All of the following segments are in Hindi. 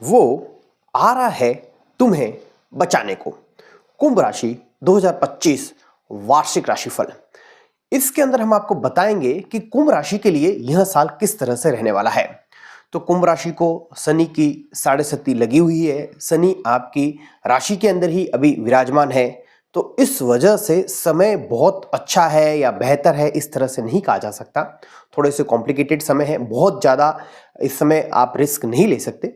वो आ रहा है तुम्हें बचाने को। कुंभ राशि 2025 वार्षिक राशिफल। इसके अंदर हम आपको बताएंगे कि कुंभ राशि के लिए यह साल किस तरह से रहने वाला है। तो कुंभ राशि को शनि की 7.5 लगी हुई है। शनि आपकी राशि के अंदर ही अभी विराजमान है, तो इस वजह से समय बहुत अच्छा है या बेहतर है इस तरह से नहीं कहा जा सकता। थोड़े से कॉम्प्लिकेटेड समय है, बहुत ज़्यादा इस समय आप रिस्क नहीं ले सकते।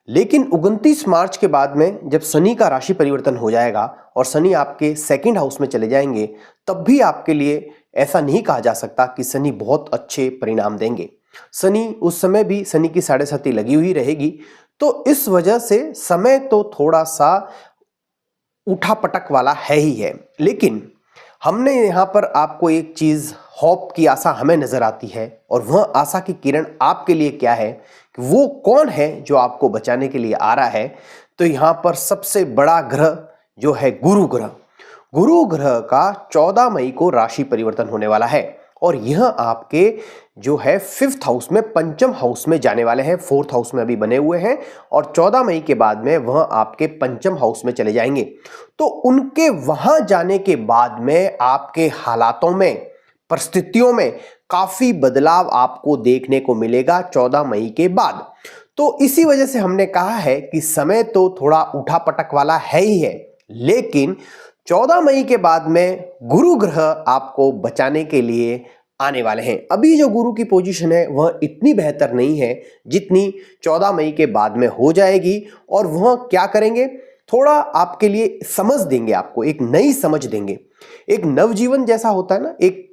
लेकिन 29 मार्च के बाद में जब शनि का राशि परिवर्तन हो जाएगा और शनि आपके सेकंड हाउस में चले जाएंगे, तब भी आपके लिए ऐसा नहीं कहा जा सकता कि शनि बहुत अच्छे परिणाम देंगे। शनि उस समय भी शनि की 7.5 लगी हुई रहेगी, तो इस वजह से समय तो थोड़ा सा उठापटक वाला है ही है। लेकिन हमने यहाँ पर आपको एक चीज होप की आशा हमें नजर आती है, और वह आशा की किरण आपके लिए क्या है कि वो कौन है जो आपको बचाने के लिए आ रहा है। तो यहाँ पर सबसे बड़ा ग्रह जो है गुरु ग्रह। गुरु ग्रह का 14 मई को राशि परिवर्तन होने वाला है, और यह आपके जो है 5th हाउस में, पंचम हाउस में जाने वाले हैं। 4th हाउस में अभी बने हुए हैं, और 14 मई के बाद में वह आपके पंचम हाउस में चले जाएंगे। तो उनके वहां जाने के बाद में आपके हालातों में, परिस्थितियों में काफी बदलाव आपको देखने को मिलेगा 14 मई के बाद। तो इसी वजह से हमने कहा है कि समय तो थोड़ा उठापटक वाला है ही है, लेकिन 14 मई के बाद में गुरु ग्रह आपको बचाने के लिए आने वाले हैं। अभी जो गुरु की पोजीशन है वह इतनी बेहतर नहीं है जितनी 14 मई के बाद में हो जाएगी, और वह क्या करेंगे, थोड़ा आपके लिए समझ देंगे, आपको एक नई समझ देंगे। एक नवजीवन जैसा होता है ना, एक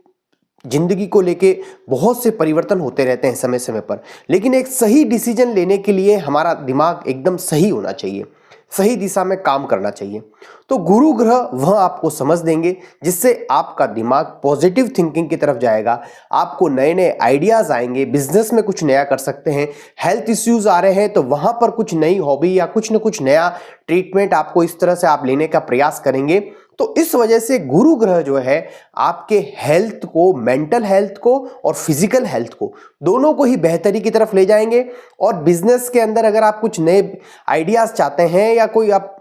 जिंदगी को लेके बहुत से परिवर्तन होते रहते हैं समय समय पर, लेकिन एक सही डिसीजन लेने के लिए हमारा दिमाग एकदम सही होना चाहिए, सही दिशा में काम करना चाहिए। तो गुरु ग्रह वह आपको समझ देंगे, जिससे आपका दिमाग पॉजिटिव थिंकिंग की तरफ जाएगा। आपको नए नए आइडियाज आएंगे, बिजनेस में कुछ नया कर सकते हैं। हेल्थ इश्यूज आ रहे हैं तो वहां पर कुछ नई हॉबी या कुछ न कुछ नया ट्रीटमेंट आपको इस तरह से आप लेने का प्रयास करेंगे। तो इस वजह से गुरु ग्रह जो है आपके हेल्थ को, मेंटल हेल्थ को और फिजिकल हेल्थ को, दोनों को ही बेहतरी की तरफ ले जाएंगे। और बिजनेस के अंदर अगर आप कुछ नए आइडियाज चाहते हैं, या कोई आप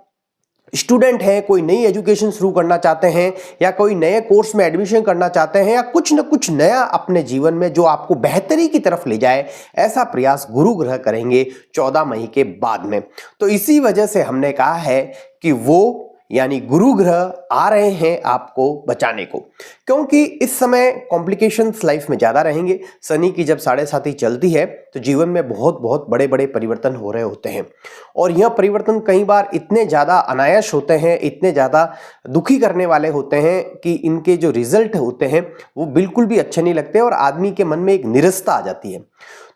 स्टूडेंट हैं, कोई नई एजुकेशन शुरू करना चाहते हैं, या कोई नए कोर्स में एडमिशन करना चाहते हैं, या कुछ न कुछ नया अपने जीवन में जो आपको बेहतरी की तरफ ले जाए, ऐसा प्रयास गुरु ग्रह करेंगे 14 मई के बाद में। तो इसी वजह से हमने कहा है कि वो यानी गुरु ग्रह आ रहे हैं आपको बचाने को, क्योंकि इस समय कॉम्प्लिकेशंस लाइफ में ज्यादा रहेंगे। शनि की जब 7.5 चलती है तो जीवन में बहुत बहुत बड़े बड़े परिवर्तन हो रहे होते हैं, और यह परिवर्तन कई बार इतने ज्यादा अनायास होते हैं, इतने ज्यादा दुखी करने वाले होते हैं कि इनके जो रिजल्ट होते हैं वो बिल्कुल भी अच्छे नहीं लगते, और आदमी के मन में एक निराशा आ जाती है।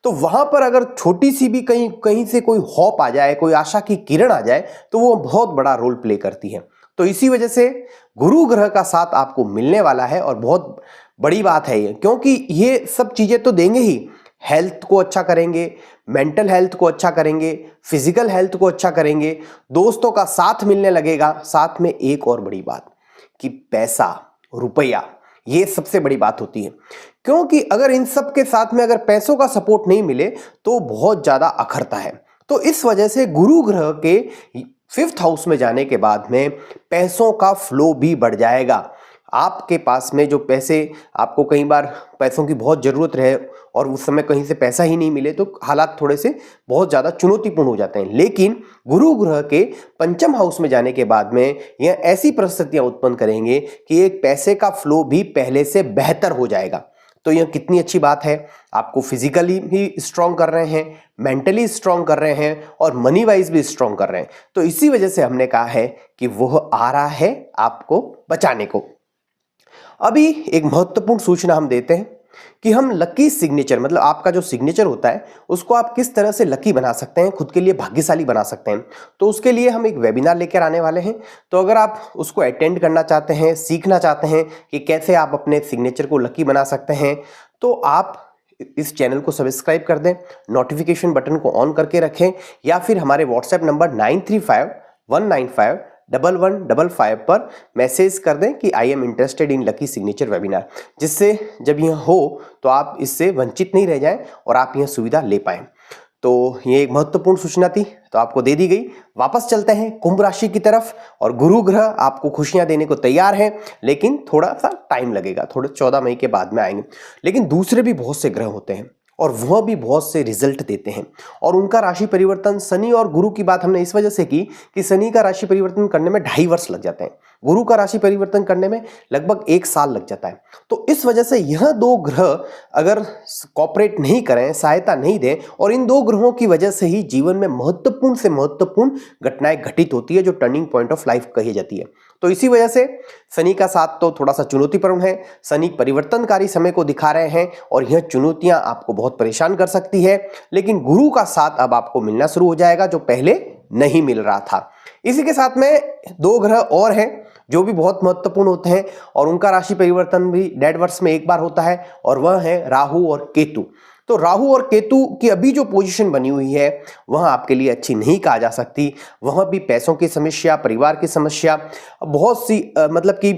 तो वहां पर अगर छोटी सी भी कहीं कहीं से कोई होप आ जाए, कोई आशा की किरण आ जाए, तो वो बहुत बड़ा रोल प्ले करती है। तो इसी वजह से गुरु ग्रह का साथ आपको मिलने वाला है, और बहुत बड़ी बात है ये, क्योंकि ये सब चीजें तो देंगे ही। हेल्थ को अच्छा करेंगे, मेंटल हेल्थ को अच्छा करेंगे, फिजिकल हेल्थ को अच्छा करेंगे, दोस्तों का साथ मिलने लगेगा। साथ में एक और बड़ी बात कि पैसा, रुपया, ये सबसे बड़ी बात होती है, क्योंकि अगर इन सब के साथ में अगर पैसों का सपोर्ट नहीं मिले तो बहुत ज्यादा अखरता है। तो इस वजह से गुरु ग्रह के 5th हाउस में जाने के बाद में पैसों का फ्लो भी बढ़ जाएगा। आपके पास में जो पैसे, आपको कई बार पैसों की बहुत जरूरत रहे और उस समय कहीं से पैसा ही नहीं मिले, तो हालात थोड़े से बहुत ज्यादा चुनौतीपूर्ण हो जाते हैं। लेकिन गुरु ग्रह के पंचम हाउस में जाने के बाद में यह ऐसी परिस्थितियां उत्पन्न करेंगे कि एक पैसे का फ्लो भी पहले से बेहतर हो जाएगा। तो यह कितनी अच्छी बात है। आपको फिजिकली भी स्ट्रांग कर रहे हैं, मेंटली स्ट्रांग कर रहे हैं, और मनी वाइज भी स्ट्रांग कर रहे हैं। तो इसी वजह से हमने कहा है कि वह आ रहा है आपको बचाने को। अभी एक महत्वपूर्ण सूचना हम देते हैं कि हम लकी सिग्नेचर, मतलब आपका जो सिग्नेचर होता है उसको आप किस तरह से लकी बना सकते हैं, खुद के लिए भाग्यशाली बना सकते हैं। तो उसके लिए हम एक वेबिनार लेकर आने वाले हैं। तो अगर आप उसको अटेंड करना चाहते हैं, सीखना चाहते हैं कि कैसे आप अपने सिग्नेचर को लकी बना सकते हैं, तो आप इस चैनल को सब्सक्राइब कर दें, नोटिफिकेशन बटन को ऑन करके रखें, या फिर हमारे व्हाट्सएप नंबर 9351951155 पर मैसेज कर दें कि I am interested in lucky signature webinar, जिससे जब यह हो तो आप इससे वंचित नहीं रह जाएं और आप यह सुविधा ले पाएं। तो ये एक महत्वपूर्ण सूचना थी, तो आपको दे दी गई। वापस चलते हैं कुंभ राशि की तरफ। और गुरु ग्रह आपको खुशियां देने को तैयार है, लेकिन थोड़ा सा टाइम लगेगा, थोड़े 14 मई के बाद में आएंगे। लेकिन दूसरे भी बहुत से ग्रह होते हैं और वह भी बहुत से रिजल्ट देते हैं, और उनका राशि परिवर्तन, शनि और गुरु की बात हमने इस वजह से की कि शनि का राशि परिवर्तन करने में 2.5 वर्ष लग जाते हैं, गुरु का राशि परिवर्तन करने में लगभग 1 साल लग जाता है। तो इस वजह से यह दो ग्रह अगर कॉपरेट नहीं करें, सहायता नहीं दें, और इन दो ग्रहों की वजह से ही जीवन में महत्वपूर्ण से महत्वपूर्ण घटनाएं घटित होती है, जो टर्निंग पॉइंट ऑफ लाइफ कही जाती है। तो इसी वजह से शनि का साथ तो थोड़ा सा चुनौतीपूर्ण है। शनि परिवर्तनकारी समय को दिखा रहे हैं और यह चुनौतियां आपको बहुत परेशान कर सकती है। लेकिन गुरु का साथ अब आपको मिलना शुरू हो जाएगा, जो पहले नहीं मिल रहा था। इसी के साथ में 2 ग्रह और हैं जो भी बहुत महत्वपूर्ण होते हैं, और उनका राशि परिवर्तन भी 1.5 वर्ष में एक बार होता है, और वह है राहु और केतु। तो राहु और केतु की अभी जो पोजीशन बनी हुई है वह आपके लिए अच्छी नहीं कहा जा सकती। वह भी पैसों की समस्या, परिवार की समस्या, बहुत सी मतलब कि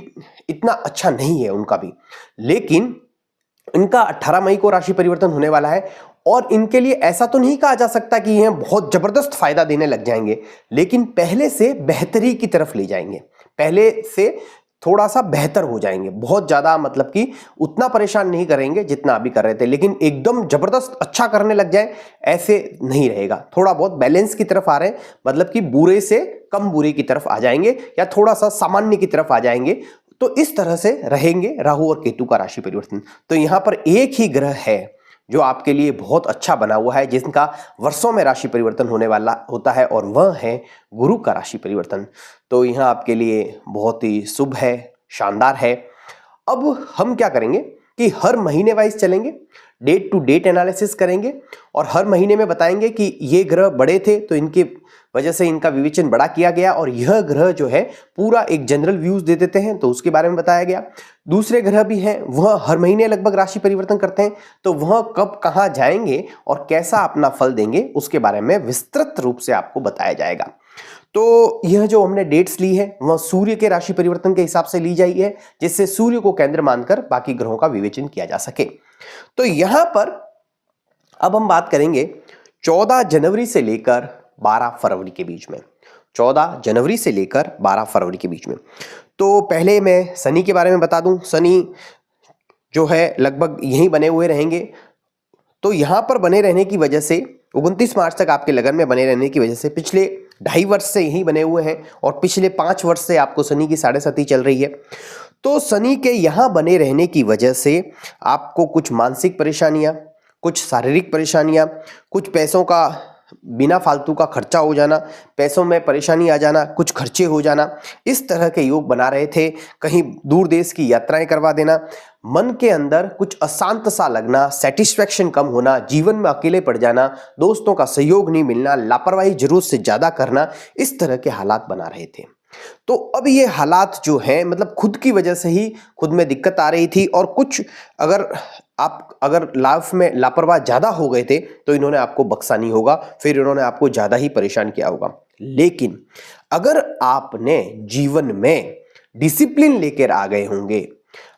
इतना अच्छा नहीं है उनका भी। लेकिन इनका 18 मई को राशि परिवर्तन होने वाला है, और इनके लिए ऐसा तो नहीं कहा जा सकता कि यह बहुत जबरदस्त फायदा देने लग जाएंगे, लेकिन पहले से बेहतरी की तरफ ले जाएंगे, पहले से थोड़ा सा बेहतर हो जाएंगे। बहुत ज्यादा मतलब कि उतना परेशान नहीं करेंगे जितना अभी कर रहे थे, लेकिन एकदम जबरदस्त अच्छा करने लग जाए ऐसे नहीं रहेगा। थोड़ा बहुत बैलेंस की तरफ आ रहे हैं, मतलब कि बुरे से कम बुरे की तरफ आ जाएंगे, या थोड़ा सा सामान्य की तरफ आ जाएंगे। तो इस तरह से रहेंगे राहु और केतु का राशि परिवर्तन। तो यहां पर एक ही ग्रह है जो आपके लिए बहुत अच्छा बना हुआ है, जिसका वर्षों में राशि परिवर्तन होने वाला होता है, और वह है गुरु का राशि परिवर्तन। तो यह आपके लिए बहुत ही शुभ है, शानदार है। अब हम क्या करेंगे कि हर महीने वाइज चलेंगे, डेट टू डेट एनालिसिस करेंगे, और हर महीने में बताएंगे कि ये ग्रह बड़े थे तो इनके वजह से इनका विवेचन बड़ा किया गया, और यह ग्रह जो है पूरा एक जनरल व्यूज दे देते हैं तो उसके बारे में बताया गया। दूसरे ग्रह भी हैं, वह हर महीने लगभग राशि परिवर्तन करते हैं, तो वह कब कहां जाएंगे और कैसा अपना फल देंगे उसके बारे में विस्तृत रूप से आपको बताया जाएगा। तो यह जो हमने डेट्स ली है वह सूर्य के राशि परिवर्तन के हिसाब से ली जाई है, जिससे सूर्य को केंद्र मानकर बाकी ग्रहों का विवेचन किया जा सके। तो यहां पर अब हम बात करेंगे 14 जनवरी से लेकर 12 फरवरी के बीच में, 14 जनवरी से लेकर 12 फरवरी के बीच में। तो पहले मैं शनि के बारे में बता दूं। शनि जो है लगभग यहीं बने हुए रहेंगे, तो यहां पर बने रहने की वजह से 29 मार्च तक आपके लगन में बने रहने की वजह से पिछले 2.5 वर्ष से यहीं बने हुए हैं, और पिछले 5 वर्ष से आपको शनि की 7.5 चल रही है। तो शनि के यहां बने रहने की वजह से आपको कुछ मानसिक परेशानियां, कुछ शारीरिक परेशानियां, कुछ पैसों का बिना फालतू का खर्चा हो जाना, पैसों में परेशानी आ जाना, कुछ खर्चे हो जाना, इस तरह के योग बना रहे थे। कहीं दूर देश की यात्राएं करवा देना, मन के अंदर कुछ अशांत सा लगना, सेटिस्फेक्शन कम होना, जीवन में अकेले पड़ जाना, दोस्तों का सहयोग नहीं मिलना, लापरवाही जरूरत से ज्यादा करना, इस तरह के हालात बना रहे थे। तो अब ये हालात जो हैं, मतलब खुद की वजह से ही खुद में दिक्कत आ रही थी, और कुछ अगर लाइफ में लापरवाह ज्यादा हो गए थे तो इन्होंने आपको बख्शा नहीं होगा, फिर इन्होंने आपको ज्यादा ही परेशान किया होगा। लेकिन अगर आपने जीवन में डिसिप्लिन लेकर आ गए होंगे,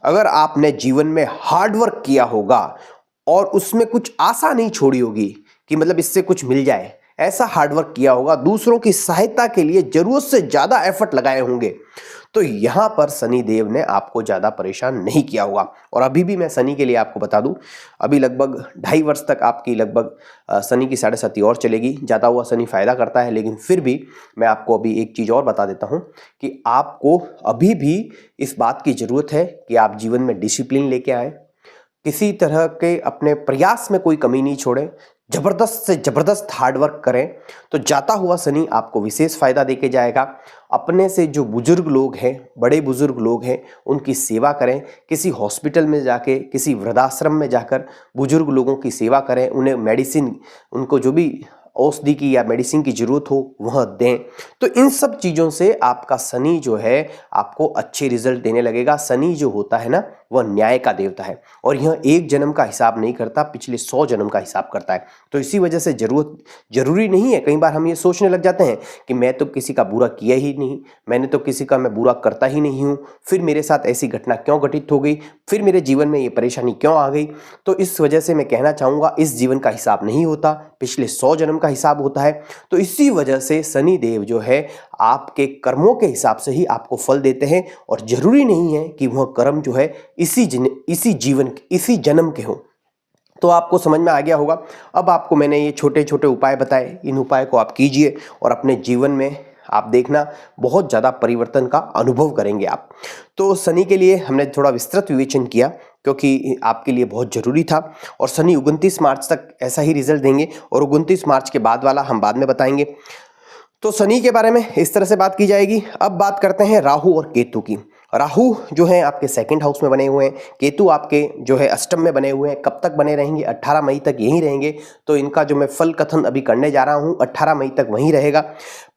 अगर आपने जीवन में हार्ड वर्क किया होगा और उसमें कुछ आशा नहीं छोड़ी होगी कि मतलब इससे कुछ मिल जाए, ऐसा हार्डवर्क किया होगा, दूसरों की सहायता के लिए जरूरत से ज्यादा एफर्ट लगाए होंगे, तो यहां पर शनि देव ने आपको ज्यादा परेशान नहीं किया होगा। और अभी भी मैं शनि के लिए आपको बता दूं, अभी लगभग 2.5 वर्ष तक आपकी लगभग शनि की 7.5 और चलेगी। जाता हुआ शनि फायदा करता है, लेकिन फिर भी मैं आपको अभी एक चीज और बता देता हूं कि आपको अभी भी इस बात की जरूरत है कि आप जीवन में डिसिप्लिन लेके आए, किसी तरह के अपने प्रयास में कोई कमी नहीं छोड़े, जबरदस्त से जबरदस्त हार्डवर्क करें, तो जाता हुआ शनि आपको विशेष फायदा देके जाएगा। अपने से जो बुजुर्ग लोग हैं, बड़े बुजुर्ग लोग हैं, उनकी सेवा करें, किसी हॉस्पिटल में जाके, किसी वृद्धाश्रम में जाकर बुजुर्ग लोगों की सेवा करें, उन्हें मेडिसिन, उनको जो भी औषधि की या मेडिसिन की जरूरत हो वह दें। तो इन सब चीजों से आपका शनि जो है आपको अच्छे रिजल्ट देने लगेगा। शनि जो होता है ना, वह न्याय का देवता है और यह एक जन्म का हिसाब नहीं करता, पिछले 100 जन्म का हिसाब करता है। तो इसी वजह से जरूरी नहीं है, कई बार हम ये सोचने लग जाते हैं कि मैं तो किसी का बुरा किया ही नहीं, मैंने तो किसी का मैं बुरा करता ही नहीं हूँ, फिर मेरे साथ ऐसी घटना क्यों घटित हो गई, फिर मेरे जीवन में ये परेशानी क्यों आ गई। तो इस वजह से मैं कहना चाहूँगा, इस जीवन का हिसाब नहीं होता, पिछले 100 जन्म का हिसाब होता है। तो इसी वजह से शनि देव जो है आपके कर्मों के हिसाब से ही आपको फल देते हैं और जरूरी नहीं है कि वह कर्म जो है इसी जन्म के हों। तो आपको समझ में आ गया होगा। अब आपको मैंने ये छोटे छोटे उपाय बताए, इन उपाय को आप कीजिए और अपने जीवन में आप देखना बहुत ज़्यादा परिवर्तन का अनुभव करेंगे आप। तो शनि के लिए हमने थोड़ा विस्तृत विवेचन किया क्योंकि आपके लिए बहुत ज़रूरी था और शनि 29 मार्च तक ऐसा ही रिजल्ट देंगे और 29 मार्च के बाद वाला हम बाद में बताएंगे। तो शनि के बारे में इस तरह से बात की जाएगी। अब बात करते हैं राहु और केतु की। राहु जो है आपके सेकंड हाउस में बने हुए हैं, केतु आपके जो है अष्टम में बने हुए हैं। कब तक बने रहेंगे? 18 मई तक यहीं रहेंगे। तो इनका जो मैं फल कथन अभी करने जा रहा हूं 18 मई तक वहीं रहेगा।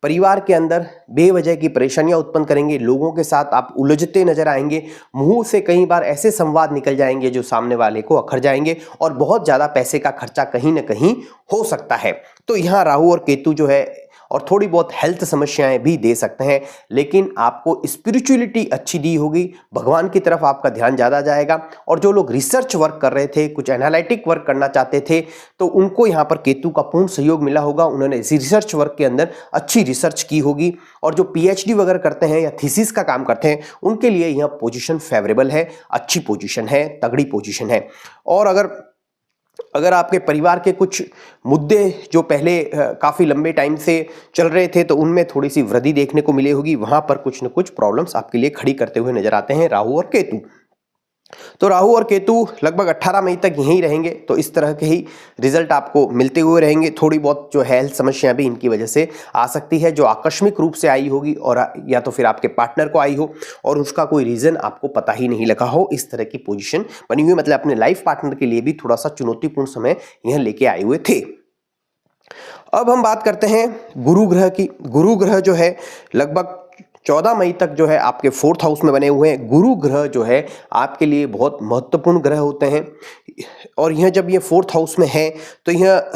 परिवार के अंदर बेवजह की परेशानियां उत्पन्न करेंगे, लोगों के साथ आप उलझते नजर आएंगे, मुंह से कई बार ऐसे संवाद निकल जाएंगे जो सामने वाले को अखर जाएंगे और बहुत ज्यादा पैसे का खर्चा कहीं ना कहीं हो सकता है। तो यहाँ राहु और केतु जो है और थोड़ी बहुत हेल्थ समस्याएं भी दे सकते हैं, लेकिन आपको स्पिरिचुअलिटी अच्छी दी होगी, भगवान की तरफ आपका ध्यान ज़्यादा जाएगा। और जो लोग रिसर्च वर्क कर रहे थे, कुछ एनालिटिक वर्क करना चाहते थे, तो उनको यहाँ पर केतु का पूर्ण सहयोग मिला होगा। उन्होंने इसी रिसर्च वर्क के अंदर अच्छी रिसर्च की होगी और जो PhD वगैरह करते हैं या थीसिस का काम करते हैं उनके लिए यह पोजिशन फेवरेबल है, अच्छी पोजिशन है, तगड़ी पोजिशन है। और अगर आपके परिवार के कुछ मुद्दे जो पहले काफ़ी लंबे टाइम से चल रहे थे तो उनमें थोड़ी सी वृद्धि देखने को मिली होगी, वहां पर कुछ न कुछ प्रॉब्लम्स आपके लिए खड़ी करते हुए नजर आते हैं राहु और केतु। तो राहु और केतु लगभग 18 मई तक यहीं रहेंगे। तो इस तरह के ही रिजल्ट आपको मिलते हुए रहेंगे। थोड़ी बहुत जो हेल्थ समस्या भी इनकी वजह से आ सकती है, जो आकस्मिक रूप से आई होगी और या तो फिर आपके पार्टनर को आई हो और उसका कोई रीजन आपको पता ही नहीं लगा हो। इस तरह की पोजीशन बनी हुई, मतलब अपने लाइफ पार्टनर के लिए भी थोड़ा सा चुनौतीपूर्ण समय यह लेके आए हुए थे। अब हम बात करते हैं गुरु ग्रह की। गुरु ग्रह जो है लगभग 14 मई तक जो है आपके 4th हाउस में बने हुए हैं। गुरु ग्रह जो है आपके लिए बहुत महत्वपूर्ण ग्रह होते हैं और यह जब ये 4th हाउस में है तो यह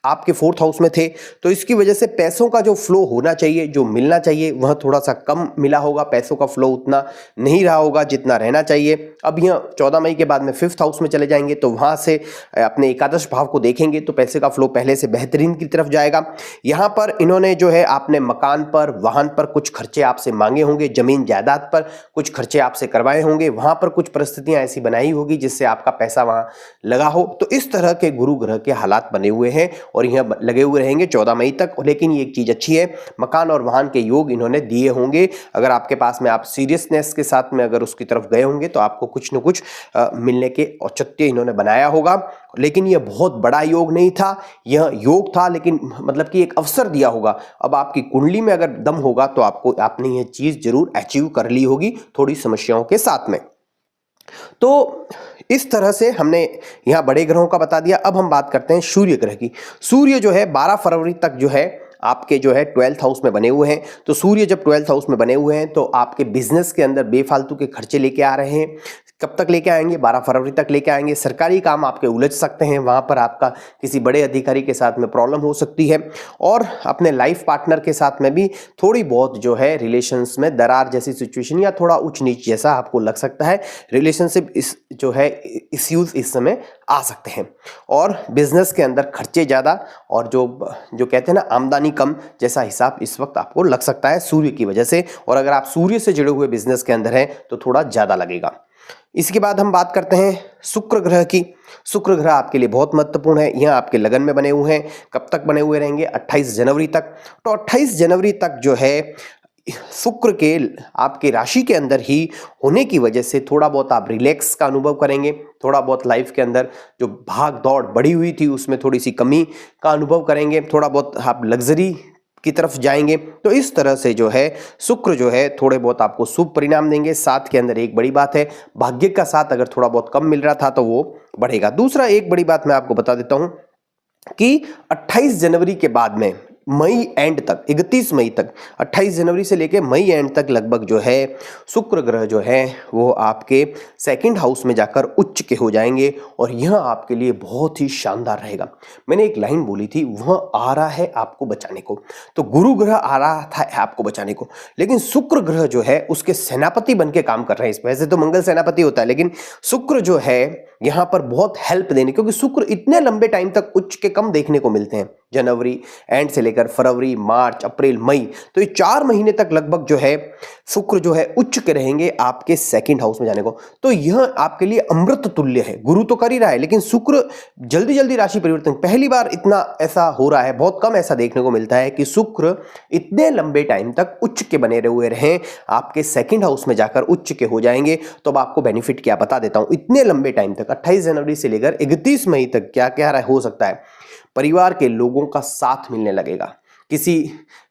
आपके 4th हाउस में थे, तो इसकी वजह से पैसों का जो फ्लो होना चाहिए, जो मिलना चाहिए, वह थोड़ा सा कम मिला होगा। पैसों का फ्लो उतना नहीं रहा होगा जितना रहना चाहिए। अब यह 14 मई के बाद में 5th हाउस में चले जाएंगे तो वहां से अपने एकादश भाव को देखेंगे तो पैसे का फ्लो पहले से बेहतरीन की तरफ जाएगा। यहाँ पर इन्होंने जो है आपने मकान पर, वाहन पर कुछ खर्चे आपसे मांगे होंगे, जमीन जायदाद पर कुछ खर्चे आपसे करवाए होंगे, वहां पर कुछ परिस्थितियां ऐसी बनाई होगी जिससे आपका पैसा वहां लगा हो। तो इस तरह के गुरु ग्रह के हालात बने हुए हैं और यह लगे हुए रहेंगे 14 मई तक। लेकिन ये एक चीज अच्छी है, मकान और वाहन के योग इन्होंने दिए होंगे। अगर आपके पास में आप सीरियसनेस के साथ में अगर उसकी तरफ गए होंगे तो आपको कुछ न कुछ मिलने के औचित्य इन्होंने बनाया होगा। लेकिन यह बहुत बड़ा योग नहीं था, यह योग था लेकिन मतलब कि एक अवसर दिया होगा। अब आपकी कुंडली में अगर दम होगा तो आपने यह चीज जरूर अचीव कर ली होगी थोड़ी समस्याओं के साथ में। तो इस तरह से हमने यहां बड़े ग्रहों का बता दिया। अब हम बात करते हैं सूर्य ग्रह की। सूर्य जो है 12 फरवरी तक जो है आपके जो है 12th हाउस में बने हुए हैं। तो सूर्य जब 12th हाउस में बने हुए हैं तो आपके बिजनेस के अंदर बेफालतू के खर्चे लेके आ रहे हैं। कब तक लेके आएंगे? 12 फरवरी तक लेके आएंगे। सरकारी काम आपके उलझ सकते हैं, वहां पर आपका किसी बड़े अधिकारी के साथ में प्रॉब्लम हो सकती है और अपने लाइफ पार्टनर के साथ में भी थोड़ी बहुत जो है रिलेशंस में दरार जैसी सिचुएशन या थोड़ा उच्च नीच जैसा आपको लग सकता है। रिलेशनशिप जो है इश्यूज इस समय आ सकते हैं और बिजनेस के अंदर खर्चे ज़्यादा और जो कहते हैं ना आमदनी कम जैसा हिसाब इस वक्त आपको लग सकता है सूर्य की वजह से। और अगर आप सूर्य से जुड़े हुए बिजनेस के अंदर हैं तो थोड़ा ज़्यादा लगेगा। इसके बाद हम बात करते हैं शुक्र ग्रह की। शुक्र ग्रह आपके लिए बहुत महत्वपूर्ण है। यह आपके लगन में बने हुए हैं। कब तक बने हुए रहेंगे? 28 जनवरी तक। तो 28 जनवरी तक जो है शुक्र के आपके राशि के अंदर ही होने की वजह से थोड़ा बहुत आप रिलैक्स का अनुभव करेंगे। थोड़ा बहुत लाइफ के अंदर जो भाग दौड़ बढ़ी हुई थी उसमें थोड़ी सी कमी का अनुभव करेंगे। थोड़ा बहुत आप लग्जरी की तरफ जाएंगे। तो इस तरह से जो है शुक्र जो है थोड़े बहुत आपको शुभ परिणाम देंगे। साथ के अंदर एक बड़ी बात है, भाग्य का साथ अगर थोड़ा बहुत कम मिल रहा था तो वो बढ़ेगा। दूसरा एक बड़ी बात मैं आपको बता देता हूं कि 28 जनवरी के बाद में मई एंड तक, 31 मई तक, 28 जनवरी से लेके मई एंड तक लगभग जो है शुक्र ग्रह जो है वो आपके सेकंड हाउस में जाकर उच्च के हो जाएंगे और यह आपके लिए बहुत ही शानदार रहेगा। मैंने एक लाइन बोली थी, वह आ रहा है आपको बचाने को, तो गुरु ग्रह आ रहा था आपको बचाने को, लेकिन शुक्र ग्रह जो है उसके सेनापति बन के काम कर रहे हैं। इस वजह से तो मंगल सेनापति होता है, लेकिन शुक्र जो है यहां पर बहुत हेल्प देने, क्योंकि शुक्र इतने लंबे टाइम तक उच्च के कम देखने को मिलते हैं, जनवरी एंड से लेकर फरवरी, मार्च, अप्रैल, मई, तो ये 4 महीने तक लगभग जो है शुक्र जो है उच्च के रहेंगे आपके सेकंड हाउस में जाने को। तो यह आपके लिए अमृत तुल्य है। गुरु तो कर ही रहा है, लेकिन शुक्र जल्दी जल्दी राशि परिवर्तन, पहली बार इतना ऐसा हो रहा है, बहुत कम ऐसा देखने को मिलता है कि शुक्र इतने लंबे टाइम तक उच्च के बने हुए रहें, आपके सेकंड हाउस में जाकर उच्च के हो जाएंगे। तो अब आपको बेनिफिट क्या बता देता हूं, इतने लंबे टाइम तक 28 जनवरी से लेकर 31 मई तक क्या क्या हो सकता है। परिवार के लोगों का साथ मिलने लगेगा, किसी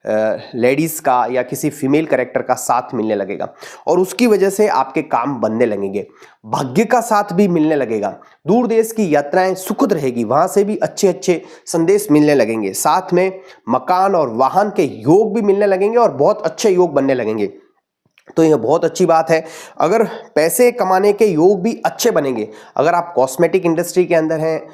लेडीज का या किसी फीमेल कैरेक्टर का साथ मिलने लगेगा और उसकी वजह से आपके काम बनने लगेंगे। भाग्य का साथ भी मिलने लगेगा, दूर देश की यात्राएं सुखद रहेगी, वहां से भी अच्छे अच्छे संदेश मिलने लगेंगे, साथ में मकान और वाहन के योग भी मिलने लगेंगे और बहुत अच्छे योग बनने लगेंगे। तो यह बहुत अच्छी बात है। अगर पैसे कमाने के योग भी अच्छे बनेंगे, अगर आप कॉस्मेटिक इंडस्ट्री के अंदर हैं,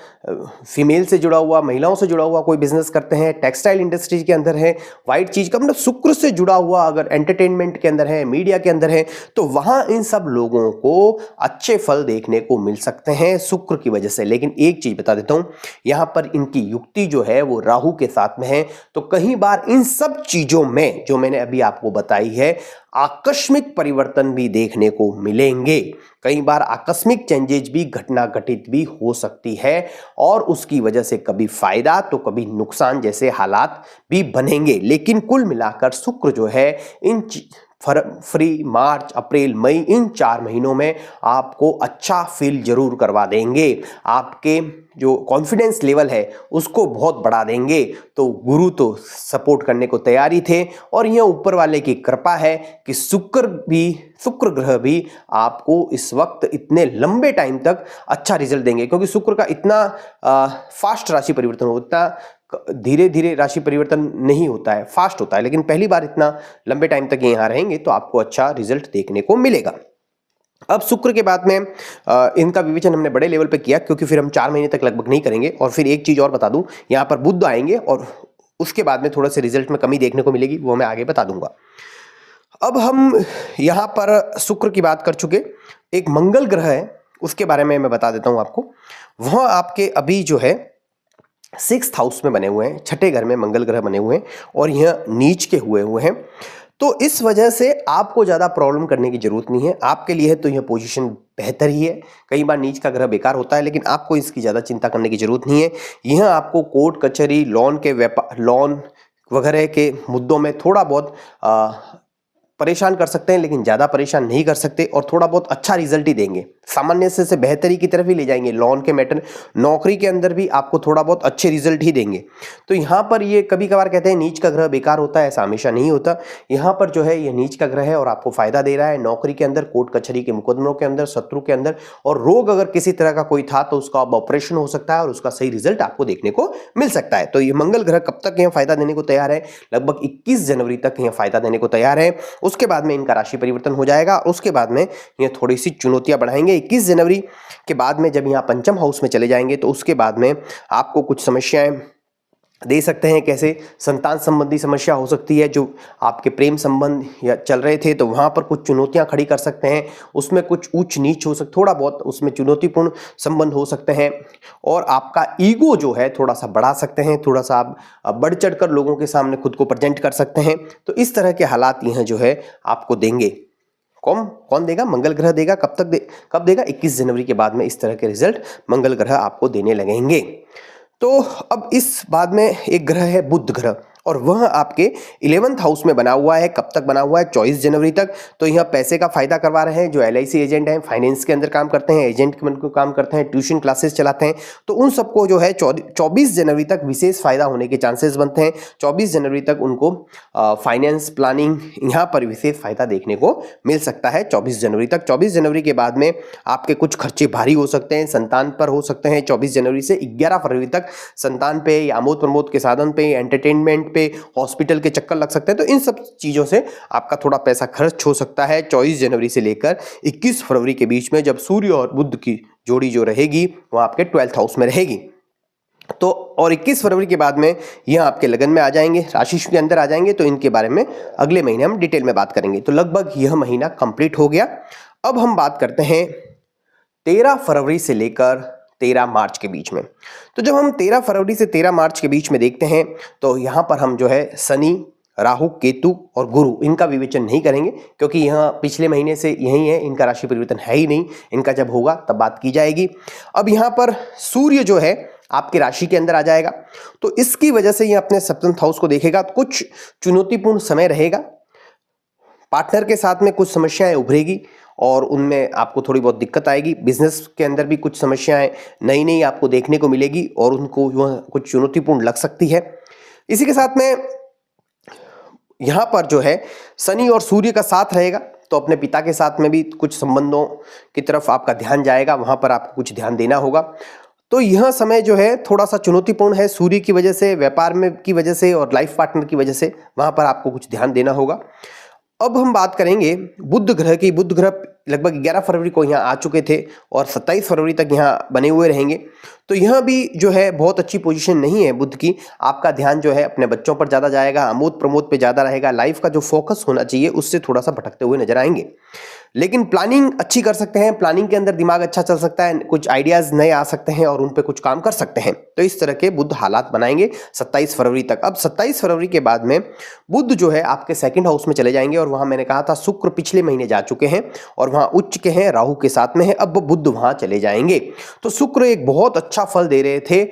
फीमेल से जुड़ा हुआ, महिलाओं से जुड़ा हुआ कोई बिजनेस करते हैं, टेक्सटाइल इंडस्ट्री के अंदर है, वाइट चीज का मतलब शुक्र से जुड़ा हुआ अगर एंटरटेनमेंट के अंदर है, मीडिया के अंदर है, तो वहां इन सब लोगों को अच्छे फल देखने को मिल सकते हैं शुक्र की वजह से। लेकिन एक चीज बता देता हूं, यहां पर इनकी युक्ति जो है वो राहु के साथ में है, तो कई बार इन सब चीजों में जो मैंने अभी आपको बताई है आकस्मिक परिवर्तन भी देखने को मिलेंगे। कई बार आकस्मिक चेंजेस भी, घटना घटित भी हो सकती है और उसकी वजह से कभी फायदा तो कभी नुकसान जैसे हालात भी बनेंगे। लेकिन कुल मिलाकर शुक्र जो है इन फरवरी, मार्च, अप्रैल, मई, इन 4 महीनों में आपको अच्छा फील जरूर करवा देंगे, आपके जो कॉन्फिडेंस लेवल है उसको बहुत बढ़ा देंगे। तो गुरु तो सपोर्ट करने को तैयार ही थे और यह ऊपर वाले की कृपा है कि शुक्र ग्रह भी आपको इस वक्त इतने लंबे टाइम तक अच्छा रिजल्ट देंगे, क्योंकि शुक्र का इतना फास्ट राशि परिवर्तन होता, धीरे धीरे राशि परिवर्तन नहीं होता है, फास्ट होता है, लेकिन पहली बार इतना लंबे टाइम तक यहाँ रहेंगे तो आपको अच्छा रिजल्ट देखने को मिलेगा। अब शुक्र के बाद में इनका विवेचन हमने बड़े लेवल पे किया, क्योंकि फिर हम 4 महीने तक लगभग नहीं करेंगे। और फिर एक चीज और बता दूं, यहाँ पर बुध आएंगे और उसके बाद में थोड़ा से रिजल्ट में कमी देखने को मिलेगी, वो मैं आगे बता दूंगा। अब हम यहाँ पर शुक्र की बात कर चुके, एक मंगल ग्रह है उसके बारे में मैं बता देता हूँ आपको। वह आपके अभी जो है 6th हाउस में बने हुए हैं, छठे घर में मंगल ग्रह बने हुए हैं और यह नीच के हुए हैं। तो इस वजह से आपको ज़्यादा प्रॉब्लम करने की जरूरत नहीं है, आपके लिए तो यह पोजीशन बेहतर ही है। कई बार नीच का ग्रह बेकार होता है, लेकिन आपको इसकी ज़्यादा चिंता करने की जरूरत नहीं है। यह आपको कोर्ट कचहरी, लोन के व्यापार, लोन वगैरह के मुद्दों में थोड़ा बहुत परेशान कर सकते हैं, लेकिन ज़्यादा परेशान नहीं कर सकते और थोड़ा बहुत अच्छा रिजल्ट ही देंगे, सामान्य से बेहतरी की तरफ ही ले जाएंगे। लोन के मैटर, नौकरी के अंदर भी आपको थोड़ा बहुत अच्छे रिजल्ट ही देंगे। तो यहाँ पर ये कभी कभार कहते हैं नीच का ग्रह बेकार होता है, ऐसा हमेशा नहीं होता। यहाँ पर जो है ये नीच का ग्रह है और आपको फायदा दे रहा है नौकरी के अंदर, कोर्ट कचहरी के मुकदमों के अंदर, शत्रु के अंदर, और रोग अगर किसी तरह का कोई था तो उसका अब ऑपरेशन हो सकता है और उसका सही रिजल्ट आपको देखने को मिल सकता है। तो ये मंगल ग्रह कब तक यहाँ फायदा देने को तैयार है? लगभग 21 जनवरी तक यहाँ फायदा देने को तैयार है। उसके बाद में इनका राशि परिवर्तन हो जाएगा और उसके बाद में ये थोड़ी सी चुनौतियां बढ़ाएंगे। 21 जनवरी के बाद में जब यहाँ पंचम हाउस में चले जाएंगे तो उसके बाद में आपको कुछ समस्याएं दे सकते हैं। कैसे? संतान संबंधी समस्या हो सकती है, जो आपके प्रेम संबंध या चल रहे थे तो वहां पर कुछ चुनौतियां खड़ी कर सकते हैं, उसमें कुछ ऊंच नीच हो सकती, थोड़ा बहुत उसमें चुनौतीपूर्ण संबंध हो सकते हैं और आपका ईगो जो है थोड़ा सा बढ़ा सकते हैं, थोड़ा सा आप बढ़ चढ़ कर लोगों के सामने खुद को प्रेजेंट कर सकते हैं। तो इस तरह के हालात यह जो है आपको देंगे। कौन देगा? मंगल ग्रह देगा। कब देगा? 21 जनवरी के बाद में इस तरह के रिजल्ट मंगल ग्रह आपको देने लगेंगे। तो अब इस बाद में एक ग्रह है बुध ग्रह और वह आपके 11th हाउस में बना हुआ है। कब तक बना हुआ है? 24 जनवरी तक। तो यह पैसे का फायदा करवा रहे हैं। जो LIC एजेंट हैं, फाइनेंस के अंदर काम करते हैं, एजेंट के को काम करते हैं, ट्यूशन क्लासेस चलाते हैं, तो उन सबको जो है 24 जनवरी तक विशेष फायदा होने के चांसेस बनते हैं। 24 जनवरी तक उनको फाइनेंस प्लानिंग यहाँ पर विशेष फायदा देखने को मिल सकता है 24 जनवरी तक। 24 जनवरी के बाद में आपके कुछ खर्चे भारी हो सकते हैं, संतान पर हो सकते हैं। 24 जनवरी से 11 फरवरी तक संतान पे या आमोद प्रमोद के साधन पे, एंटरटेनमेंट पे हॉस्पिटल के चक्कर लग सकते हैं। तो इन सब चीज़ों से आपका थोड़ा पैसा खर्च हो सकता है 24 जनवरी से लेकर 21 फरवरी के बीच में, जब सूर्य और बुध की जोड़ी जो रहेगी वो आपके 12th हाउस में रहेगी। तो और 21 फरवरी के बाद में यह आपके लगन में आ जाएंगे, राशि के अंदर आ जाएंगे। तो इनके बारे में अगले महीने हम डिटेल में बात करेंगे। तो लगभग यह महीना कंप्लीट हो गया। अब हम बात करते हैं 13 फरवरी से लेकर 13 मार्च के बीच में। तो जब हम 13 फरवरी से 13 मार्च के बीच में देखते हैं तो यहाँ पर हम जो है शनि, राहु, केतु और गुरु इनका विवेचन नहीं करेंगे, क्योंकि यहाँ पिछले महीने से यही है, इनका राशि परिवर्तन है ही नहीं। इनका जब होगा तब बात की जाएगी। अब यहाँ पर सूर्य जो है आपकी राशि के अंदर आ जाएगा, तो इसकी वजह से ये अपने 7th हाउस को देखेगा। कुछ चुनौतीपूर्ण समय रहेगा, पार्टनर के साथ में कुछ समस्याएं उभरेगी और उनमें आपको थोड़ी बहुत दिक्कत आएगी। बिजनेस के अंदर भी कुछ समस्याएं नई नई आपको देखने को मिलेगी और उनको वह कुछ चुनौतीपूर्ण लग सकती है। इसी के साथ में यहाँ पर जो है शनि और सूर्य का साथ रहेगा, तो अपने पिता के साथ में भी कुछ संबंधों की तरफ आपका ध्यान जाएगा, वहाँ पर आपको कुछ ध्यान देना होगा। तो यह समय जो है थोड़ा सा चुनौतीपूर्ण है, सूर्य की वजह से, व्यापार में की वजह से और लाइफ पार्टनर की वजह से वहाँ पर आपको कुछ ध्यान देना होगा। अब हम बात करेंगे बुध ग्रह की। बुध ग्रह लगभग 11 फरवरी को यहाँ आ चुके थे और 27 फरवरी तक यहाँ बने हुए रहेंगे। तो यह भी जो है बहुत अच्छी पोजीशन नहीं है बुध की। आपका ध्यान जो है अपने बच्चों पर ज़्यादा जाएगा, आमोद प्रमोद पे ज़्यादा रहेगा। लाइफ का जो फोकस होना चाहिए उससे थोड़ा सा भटकते हुए नजर आएंगे। लेकिन प्लानिंग अच्छी कर सकते हैं, प्लानिंग के अंदर दिमाग अच्छा चल सकता है, कुछ आइडियाज नए आ सकते हैं और उन पे कुछ काम कर सकते हैं। तो इस तरह के बुध हालात बनाएंगे 27 फरवरी तक। अब 27 फरवरी के बाद में बुध जो है आपके 2nd हाउस में चले जाएंगे और वहां मैंने कहा था शुक्र पिछले महीने जा चुके हैं और वहां उच्च के हैं, राहु के साथ में है। अब बुध वहां चले जाएंगे। तो शुक्र एक बहुत अच्छा फल दे रहे थे,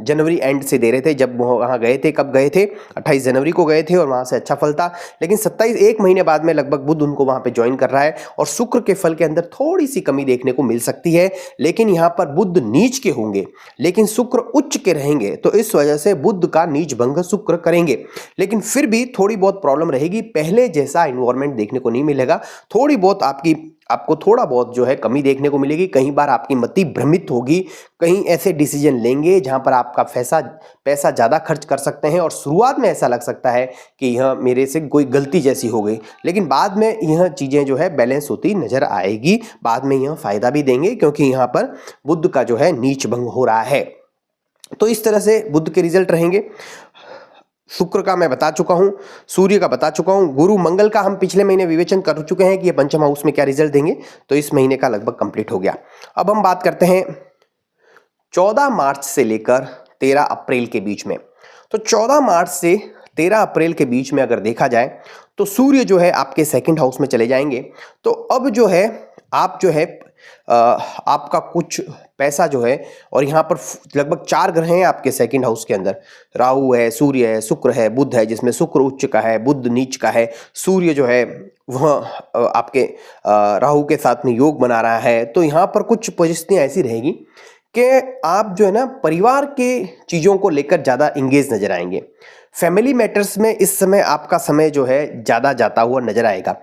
जनवरी एंड से दे रहे थे। जब वहाँ गए थे, कब गए थे, 28 जनवरी को गए थे और वहाँ से अच्छा फल था। लेकिन 27 एक महीने बाद में लगभग बुध उनको वहाँ पे ज्वाइन कर रहा है और शुक्र के फल के अंदर थोड़ी सी कमी देखने को मिल सकती है। लेकिन यहाँ पर बुध नीच के होंगे लेकिन शुक्र उच्च के रहेंगे, तो इस वजह से बुध का नीच भंग शुक्र करेंगे। लेकिन फिर भी थोड़ी बहुत प्रॉब्लम रहेगी, पहले जैसा इन्वायरमेंट देखने को नहीं मिलेगा। थोड़ी बहुत आपको थोड़ा बहुत जो है कमी देखने को मिलेगी। कई बार आपकी मति भ्रमित होगी, कहीं ऐसे डिसीजन लेंगे जहां पर आपका पैसा ज़्यादा खर्च कर सकते हैं और शुरुआत में ऐसा लग सकता है कि यह मेरे से कोई गलती जैसी हो गई, लेकिन बाद में यह चीज़ें जो है बैलेंस होती नजर आएगी। बाद में यह फायदा भी देंगे क्योंकि यहाँ पर बुध का जो है नीच भंग हो रहा है। तो इस तरह से बुध के रिजल्ट रहेंगे। शुक्र का मैं बता चुका हूं, सूर्य का बता चुका हूं, गुरु मंगल का हम पिछले महीने विवेचन कर चुके हैं कि ये 5th हाउस में क्या रिजल्ट देंगे। तो इस महीने का लगभग कंप्लीट हो गया। अब हम बात करते हैं 14 मार्च से लेकर 13 अप्रैल के बीच में। तो 14 मार्च से 13 अप्रैल के बीच में अगर देखा जाए तो सूर्य जो है आपके 2nd हाउस में चले जाएंगे। तो अब जो है आप जो है आपका कुछ पैसा जो है, और यहाँ पर लगभग 4 ग्रह हैं आपके 2nd हाउस के अंदर। राहु है, सूर्य है, शुक्र है, बुध है, जिसमें शुक्र उच्च का है, बुध नीच का है, सूर्य जो है वह आपके राहु के साथ में योग बना रहा है। तो यहाँ पर कुछ परिस्थितियाँ ऐसी रहेगी कि आप जो है ना परिवार के चीज़ों को लेकर ज़्यादा इंगेज नजर आएंगे। फैमिली मैटर्स में इस समय आपका समय जो है ज़्यादा जाता हुआ नजर आएगा।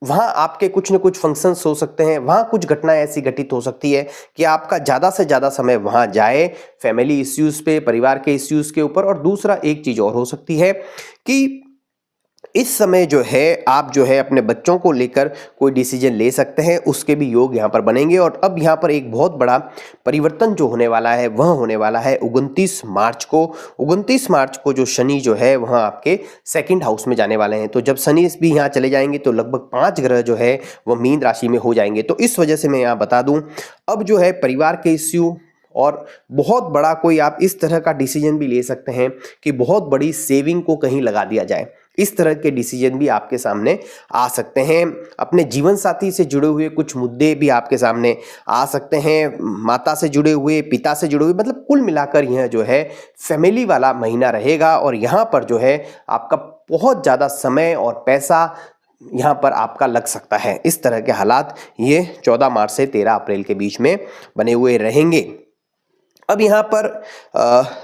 वहाँ आपके कुछ न कुछ फंक्शंस हो सकते हैं, वहाँ कुछ घटनाएं ऐसी घटित हो सकती है कि आपका ज़्यादा से ज़्यादा समय वहाँ जाए फैमिली इश्यूज़ पे, परिवार के इश्यूज़ के ऊपर। और दूसरा एक चीज़ और हो सकती है कि इस समय जो है आप जो है अपने बच्चों को लेकर कोई डिसीजन ले सकते हैं, उसके भी योग यहाँ पर बनेंगे। और अब यहाँ पर एक बहुत बड़ा परिवर्तन जो होने वाला है वह होने वाला है 29 मार्च को। 29 मार्च को जो शनि जो है वह आपके 2nd हाउस में जाने वाले हैं। तो जब शनि भी यहाँ चले जाएंगे तो लगभग 5 ग्रह जो है वह मीन राशि में हो जाएंगे। तो इस वजह से मैं यहाँ बता दूँ, अब जो है परिवार के इश्यू और बहुत बड़ा कोई आप इस तरह का डिसीजन भी ले सकते हैं कि बहुत बड़ी सेविंग को कहीं लगा दिया जाए। इस तरह के डिसीजन भी आपके सामने आ सकते हैं। अपने जीवन साथी से जुड़े हुए कुछ मुद्दे भी आपके सामने आ सकते हैं, माता से जुड़े हुए, पिता से जुड़े हुए, मतलब कुल मिलाकर यह जो है फैमिली वाला महीना रहेगा। और यहाँ पर जो है आपका बहुत ज़्यादा समय और पैसा यहाँ पर आपका लग सकता है। इस तरह के हालात ये 14 मार्च से 13 अप्रैल के बीच में बने हुए रहेंगे। अब यहाँ पर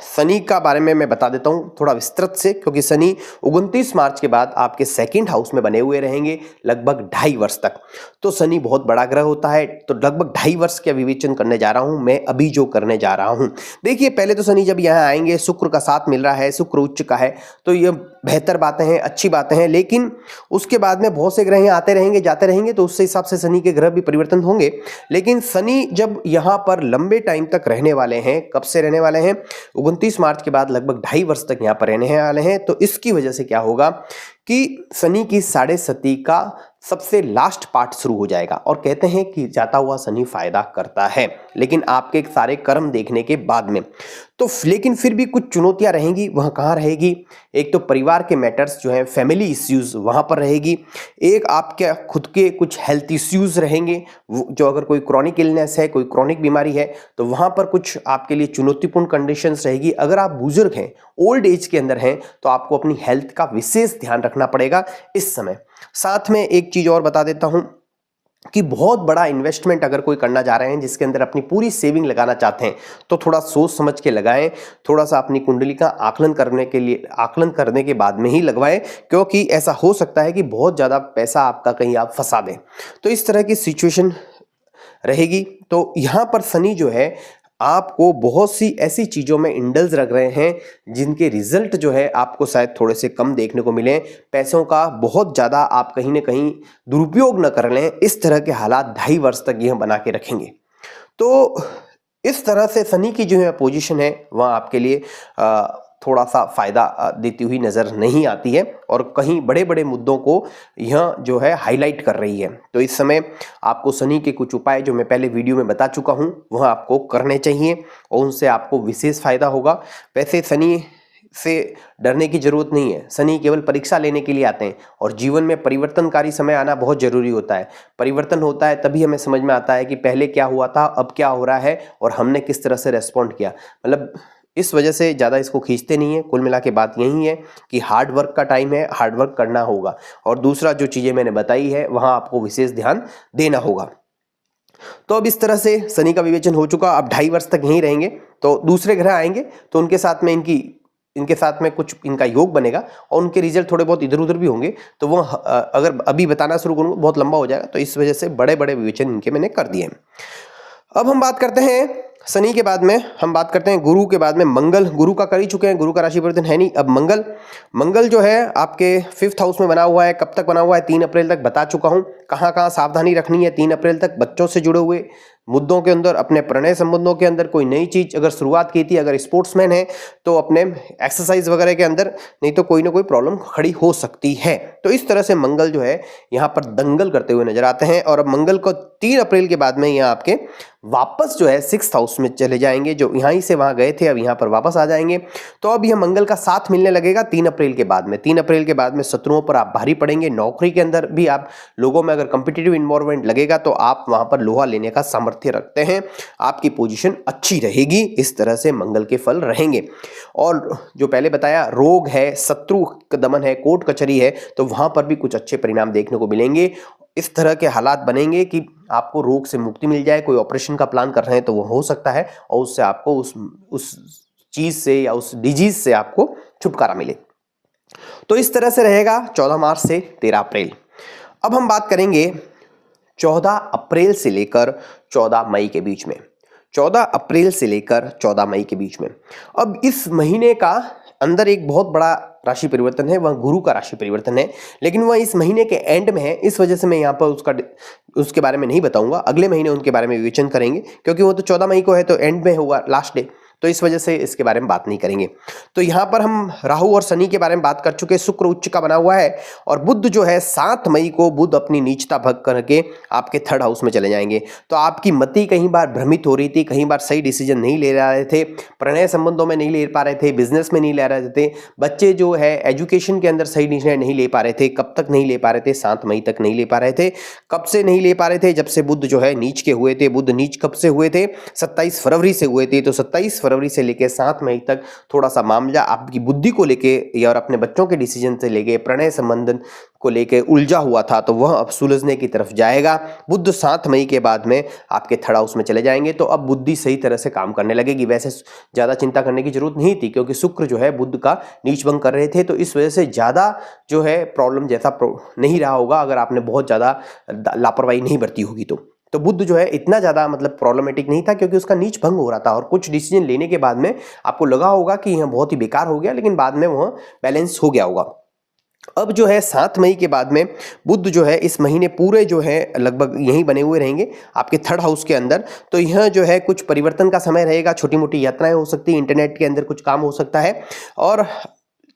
शनि का बारे में मैं बता देता हूँ थोड़ा विस्तृत से, क्योंकि शनि 29 मार्च के बाद आपके सेकंड हाउस में बने हुए रहेंगे लगभग 2.5 वर्ष तक। तो शनि बहुत बड़ा ग्रह होता है, तो लगभग 2.5 वर्ष का विवेचन करने जा रहा हूँ मैं अभी जो करने जा रहा हूँ। देखिए, पहले तो शनि जब यहाँ आएंगे, शुक्र का साथ मिल रहा है, शुक्र उच्च का है, तो ये बेहतर बातें हैं, अच्छी बातें हैं। लेकिन उसके बाद में बहुत से ग्रह यहाँ आते रहेंगे, जाते रहेंगे, तो उससे हिसाब से शनि के ग्रह भी परिवर्तन होंगे। लेकिन शनि जब यहाँ पर लंबे टाइम तक रहने वाले हैं, कब से रहने वाले हैं, 29 मार्च के बाद लगभग 2.5 वर्ष तक यहाँ पर रहने वाले हैं। तो इसकी वजह से क्या होगा कि शनि की साढ़े सती का सबसे लास्ट पार्ट शुरू हो जाएगा। और कहते हैं कि जाता हुआ शनि फायदा करता है, लेकिन आपके सारे कर्म देखने के बाद में। तो लेकिन फिर भी कुछ चुनौतियां रहेंगी। वह कहाँ रहेगी? एक तो परिवार के मैटर्स जो है, फैमिली इश्यूज वहां पर रहेगी। एक आपके खुद के कुछ हेल्थ इश्यूज रहेंगे, जो अगर कोई क्रॉनिक इलनेस है, कोई क्रॉनिक बीमारी है, तो वहां पर कुछ आपके लिए चुनौतीपूर्ण कंडीशंस रहेगी। अगर आप बुजुर्ग हैं, ओल्ड एज के अंदर हैं, तो आपको अपनी हेल्थ का विशेष ध्यान रखना पड़ेगा इस समय। साथ में एक चीज और बता देता हूं कि बहुत बड़ा इन्वेस्टमेंट अगर कोई करना जा रहे हैं, जिसके अंदर अपनी पूरी सेविंग लगाना चाहते हैं, तो थोड़ा सोच समझ के लगाएं। थोड़ा सा अपनी कुंडली का आकलन करने के बाद में ही लगवाएं, क्योंकि ऐसा हो सकता है कि बहुत ज़्यादा पैसा आपका कहीं आप फंसा दें। तो इस तरह की सिचुएशन रहेगी। तो यहाँ पर शनि जो है आपको बहुत सी ऐसी चीज़ों में इंडल्ज रख रहे हैं जिनके रिजल्ट जो है आपको शायद थोड़े से कम देखने को मिले। पैसों का बहुत ज़्यादा आप कहीं ना कहीं दुरुपयोग न कर लें, इस तरह के हालात 2.5 वर्ष तक यह बना के रखेंगे। तो इस तरह से शनि की जो है पोजीशन है वह आपके लिए थोड़ा सा फायदा देती हुई नजर नहीं आती है, और कहीं बड़े बड़े मुद्दों को यह जो है हाईलाइट कर रही है। तो इस समय आपको शनि के कुछ उपाय जो मैं पहले वीडियो में बता चुका हूं वह आपको करने चाहिए, और उनसे आपको विशेष फायदा होगा। वैसे शनि से डरने की जरूरत नहीं है। शनि केवल परीक्षा लेने के लिए आते हैं, और जीवन में परिवर्तनकारी समय आना बहुत जरूरी होता है। परिवर्तन होता है तभी हमें समझ में आता है कि पहले क्या हुआ था, अब क्या हो रहा है, और हमने किस तरह से रेस्पॉन्ड किया। मतलब इस वजह से ज़्यादा इसको खींचते नहीं है। कुल मिला के बात यही है कि हार्ड वर्क का टाइम है, हार्ड वर्क करना होगा, और दूसरा जो चीज़ें मैंने बताई है वहाँ आपको विशेष ध्यान देना होगा। तो अब इस तरह से शनि का विवेचन हो चुका। अब 2.5 वर्ष तक यहीं रहेंगे। तो दूसरे ग्रह आएंगे तो उनके साथ में इनके साथ में कुछ इनका योग बनेगा, और उनके रिजल्ट थोड़े बहुत इधर उधर भी होंगे। तो वो अगर अभी बताना शुरू करूँगा बहुत लंबा हो जाएगा, तो इस वजह से बड़े बड़े विवेचन इनके मैंने कर दिए हैं। अब हम बात करते हैं शनि के बाद में, हम बात करते हैं गुरु के बाद में मंगल। गुरु का कर ही चुके हैं, गुरु का राशि परिवर्तन है नहीं। अब मंगल जो है आपके 5th हाउस में बना हुआ है। कब तक बना हुआ है? 3 अप्रैल तक बता चुका हूं। कहां कहां सावधानी रखनी है 3 अप्रैल तक? बच्चों से जुड़े हुए मुद्दों के अंदर, अपने प्रणय संबंधों के अंदर, कोई नई चीज अगर शुरुआत की थी, अगर स्पोर्ट्समैन है तो अपने एक्सरसाइज वगैरह के अंदर, नहीं तो कोई ना कोई प्रॉब्लम खड़ी हो सकती है। तो इस तरह से मंगल जो है यहाँ पर दंगल करते हुए नजर आते हैं। और अब मंगल को 3 अप्रैल के बाद में यहाँ आपके वापस जो है 6th हाउस में चले जाएंगे। जो यहाँ से वहां गए थे अब यहाँ पर वापस आ जाएंगे। तो अब यह मंगल का साथ मिलने लगेगा 3 अप्रैल के बाद में। 3 अप्रैल के बाद में शत्रुओं पर आप भारी पड़ेंगे। नौकरी के अंदर भी आप लोगों में अगर कंपिटिटिव इन्वॉल्वमेंट लगेगा तो आप वहां पर लोहा लेने का सामर्थ्य रखते हैं। आपकी पोजीशन अच्छी रहेगी। इस तरह से मंगल के फल रहेंगे। और जो पहले बताया, रोग है, शत्रु दमन है, कोर्ट कचहरी है, तो वहां पर भी कुछ अच्छे परिणाम देखने को मिलेंगे। इस तरह के हालात बनेंगे कि आपको रोग से मुक्ति मिल जाए। कोई ऑपरेशन का प्लान कर रहे हैं तो वो हो सकता है, और उससे आपको उस चीज से या उस डिजीज से आपको छुटकारा मिले। तो इस तरह से रहेगा 14 मार्च से 13 अप्रैल। अब हम बात करेंगे 14 अप्रैल से लेकर 14 मई के बीच में। 14 अप्रैल से लेकर 14 मई के बीच में अब इस महीने का अंदर एक बहुत बड़ा राशि परिवर्तन है, वह गुरु का राशि परिवर्तन है, लेकिन वह इस महीने के एंड में है। इस वजह से मैं यहाँ पर उसके बारे में नहीं बताऊंगा। अगले महीने उनके बारे में विवेचन करेंगे, क्योंकि वो तो 14 मई को है, तो एंड में होगा, लास्ट डे, तो इस वजह से इसके बारे में बात नहीं करेंगे। तो यहाँ पर हम राहु और शनि के बारे में बात कर चुके। शुक्र उच्च का बना हुआ है, और बुध जो है 7 मई को बुध अपनी नीचता भंग करके आपके 3rd हाउस में चले जाएंगे। तो आपकी मति कहीं बार भ्रमित हो रही थी, कहीं बार सही डिसीजन नहीं ले रहे थे, प्रणय संबंधों में नहीं ले पा रहे थे, बिजनेस में नहीं ले रहे थे, बच्चे जो है एजुकेशन के अंदर सही निर्णय नहीं ले पा रहे थे। कब तक नहीं ले पा रहे थे? 7 मई तक नहीं ले पा रहे थे। कब से नहीं ले पा रहे थे? जब से बुध जो है नीच के हुए थे। बुध नीच कब से हुए थे? 27 फरवरी से हुए थे। तो 27 फरवरी से लेकर 7 मई तक थोड़ा सा मामला आपकी बुद्धि को लेके और अपने बच्चों के डिसीजन से लेके प्रणय संबंधन को लेके उलझा हुआ था, तो वह अब सुलझने की तरफ जाएगा। बुध 7 मई के बाद में आपके थर्ड हाउस में चले जाएंगे, तो अब बुद्धि सही तरह से काम करने लगेगी। वैसे ज्यादा चिंता करने की जरूरत नहीं थी, क्योंकि शुक्र जो है बुध का नीच भंग कर रहे थे, तो इस वजह से ज्यादा जो है प्रॉब्लम जैसा नहीं रहा होगा, अगर आपने बहुत ज्यादा लापरवाही नहीं बरती होगी तो बुध जो है इतना ज्यादा मतलब प्रॉब्लमेटिक नहीं था, क्योंकि उसका नीच भंग हो रहा था और कुछ डिसीजन लेने के बाद में आपको लगा होगा कि यह बहुत ही बेकार हो गया, लेकिन बाद में वह बैलेंस हो गया होगा। अब जो है 7 मई के बाद में बुध जो है इस महीने पूरे जो है लगभग यहीं बने हुए रहेंगे आपके थर्ड हाउस के अंदर, तो यह जो है कुछ परिवर्तन का समय रहेगा। छोटी मोटी यात्राएं हो सकती है, इंटरनेट के अंदर कुछ काम हो सकता है, और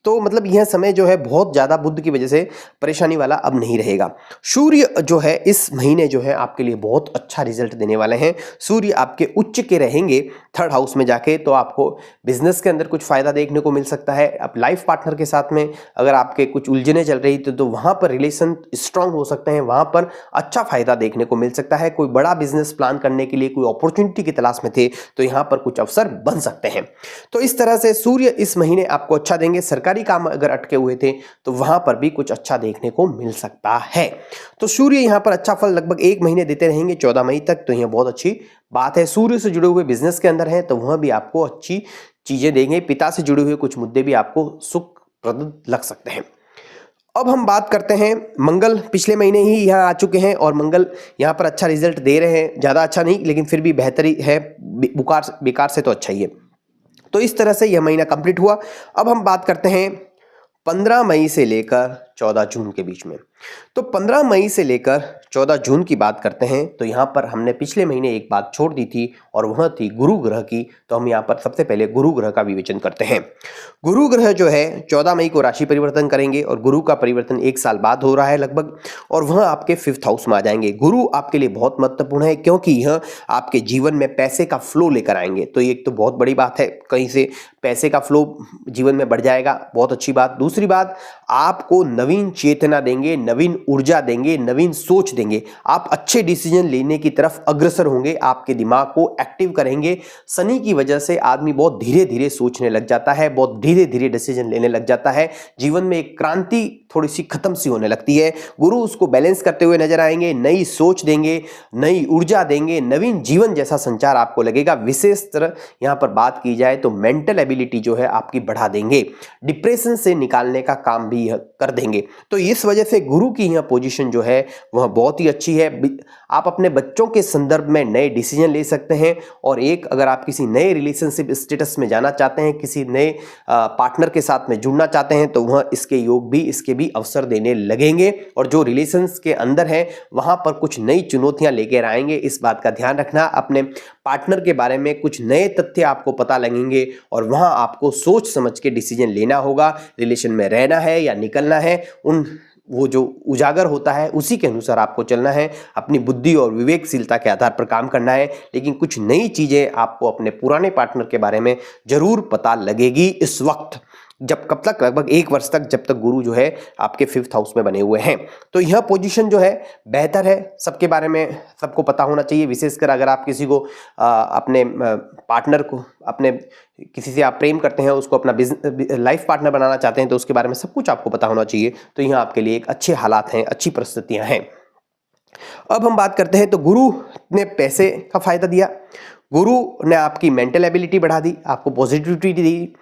तो मतलब यह समय जो है बहुत ज्यादा बुध की वजह से परेशानी वाला अब नहीं रहेगा। सूर्य जो है इस महीने जो है आपके लिए बहुत अच्छा रिजल्ट देने वाले हैं। सूर्य आपके उच्च के रहेंगे थर्ड हाउस में जाके, तो आपको बिजनेस के अंदर कुछ फायदा देखने को मिल सकता है। अब लाइफ पार्टनर के साथ में अगर आपके कुछ उलझने चल रही तो वहां पर रिलेशन स्ट्रांग हो सकते हैं, वहां पर अच्छा फायदा देखने को मिल सकता है। कोई बड़ा बिजनेस प्लान करने के लिए कोई अपॉर्चुनिटी की तलाश में थे, तो यहां पर कुछ अवसर बन सकते हैं। तो इस तरह से सूर्य इस महीने आपको अच्छा देंगे। सरकारी काम अगर अटके हुए थे तो वहां पर भी कुछ अच्छा देखने को मिल सकता है। तो सूर्य यहां पर अच्छा फल लगभग 1 महीने देते रहेंगे 14 मई तक, तो यह बहुत अच्छी बात है। सूर्य से जुड़े हुए बिजनेस के अंदर है तो वह भी आपको अच्छी चीजें देंगे। पिता से जुड़े हुए कुछ मुद्दे भी आपको सुखप्रद लग सकते हैं। अब हम बात करते हैं मंगल। पिछले महीने ही यहाँ आ चुके हैं और मंगल यहाँ पर अच्छा रिजल्ट दे रहे हैं, ज्यादा अच्छा नहीं लेकिन फिर भी बेहतरी है, बेकार से तो अच्छा ही है। तो इस तरह से यह महीना कंप्लीट हुआ। अब हम बात करते हैं 15 मई से लेकर 14 जून के बीच में। तो 15 मई से लेकर 14 जून की बात करते हैं, तो यहाँ पर हमने पिछले महीने एक बात छोड़ दी थी और वह थी गुरु ग्रह की। तो हम यहाँ पर सबसे पहले गुरु ग्रह का विवेचन करते हैं। गुरु ग्रह जो है 14 मई को राशि परिवर्तन करेंगे और गुरु का परिवर्तन 1 साल बाद हो रहा है लगभग, और वह आपके 5th हाउस में आ जाएंगे। गुरु आपके लिए बहुत महत्वपूर्ण है, क्योंकि यह आपके जीवन में पैसे का फ्लो लेकर आएंगे। तो एक तो बहुत बड़ी बात है, कहीं से पैसे का फ्लो जीवन में बढ़ जाएगा, बहुत अच्छी बात। दूसरी बात, आपको नवीन चेतना देंगे, नवीन ऊर्जा देंगे, नवीन सोच देंगे। आप अच्छे डिसीजन लेने की तरफ अग्रसर होंगे, आपके दिमाग को एक्टिव करेंगे। शनि की वजह से आदमी बहुत धीरे धीरे सोचने लग जाता है, बहुत धीरे धीरे डिसीजन लेने लग जाता है। जीवन में एक क्रांति थोड़ी सी खत्म सी होने लगती है। गुरु उसको बैलेंस करते हुए नजर आएंगे, नई सोच देंगे, नई ऊर्जा देंगे, नवीन जीवन जैसा संचार आपको लगेगा। विशेष तरह यहां पर बात की जाए तो मेंटल एबिलिटी जो है आपकी बढ़ा देंगे, डिप्रेशन से निकालने का काम भी कर देंगे। तो इस वजह से गुरु की यह पोजीशन जो है वह बहुत ही अच्छी है। आप अपने बच्चों के संदर्भ में नए डिसीजन ले सकते हैं, और एक अगर आप किसी नए रिलेशनशिप स्टेटस में जाना चाहते हैं, किसी नए पार्टनर के साथ में जुड़ना चाहते हैं, तो वह इसके योग भी इसके भी अवसर देने लगेंगे। और जो रिलेशंस के अंदर है वहां पर कुछ नई चुनौतियां लेकर आएंगे। इस बात का ध्यान रखना, अपने पार्टनर के बारे में कुछ नए तथ्य आपको पता लगेंगे और वहां आपको सोच समझ के डिसीजन लेना होगा। रिलेशन में रहना है या निकलना है, वो जो उजागर होता है उसी के अनुसार आपको चलना है। अपनी बुद्धि और विवेकशीलता के आधार पर काम करना है, लेकिन कुछ नई चीजें आपको अपने पुराने पार्टनर के बारे में जरूर पता लगेगी इस वक्त। कब तक? लगभग 1 वर्ष तक, जब तक गुरु जो है आपके 5th हाउस में बने हुए हैं। तो यह पोजीशन जो है बेहतर है, सबके बारे में सबको पता होना चाहिए। विशेषकर अगर आप किसी को अपने पार्टनर को, अपने किसी से आप प्रेम करते हैं, उसको अपना लाइफ पार्टनर बनाना चाहते हैं, तो उसके बारे में सब कुछ आपको पता होना चाहिए। तो यह आपके लिए एक अच्छे हालात हैं, अच्छी परिस्थितियां हैं। अब हम बात करते हैं, तो गुरु ने पैसे का फायदा दिया, गुरु ने आपकी मेंटल एबिलिटी बढ़ा दी, आपको पॉजिटिविटी दी,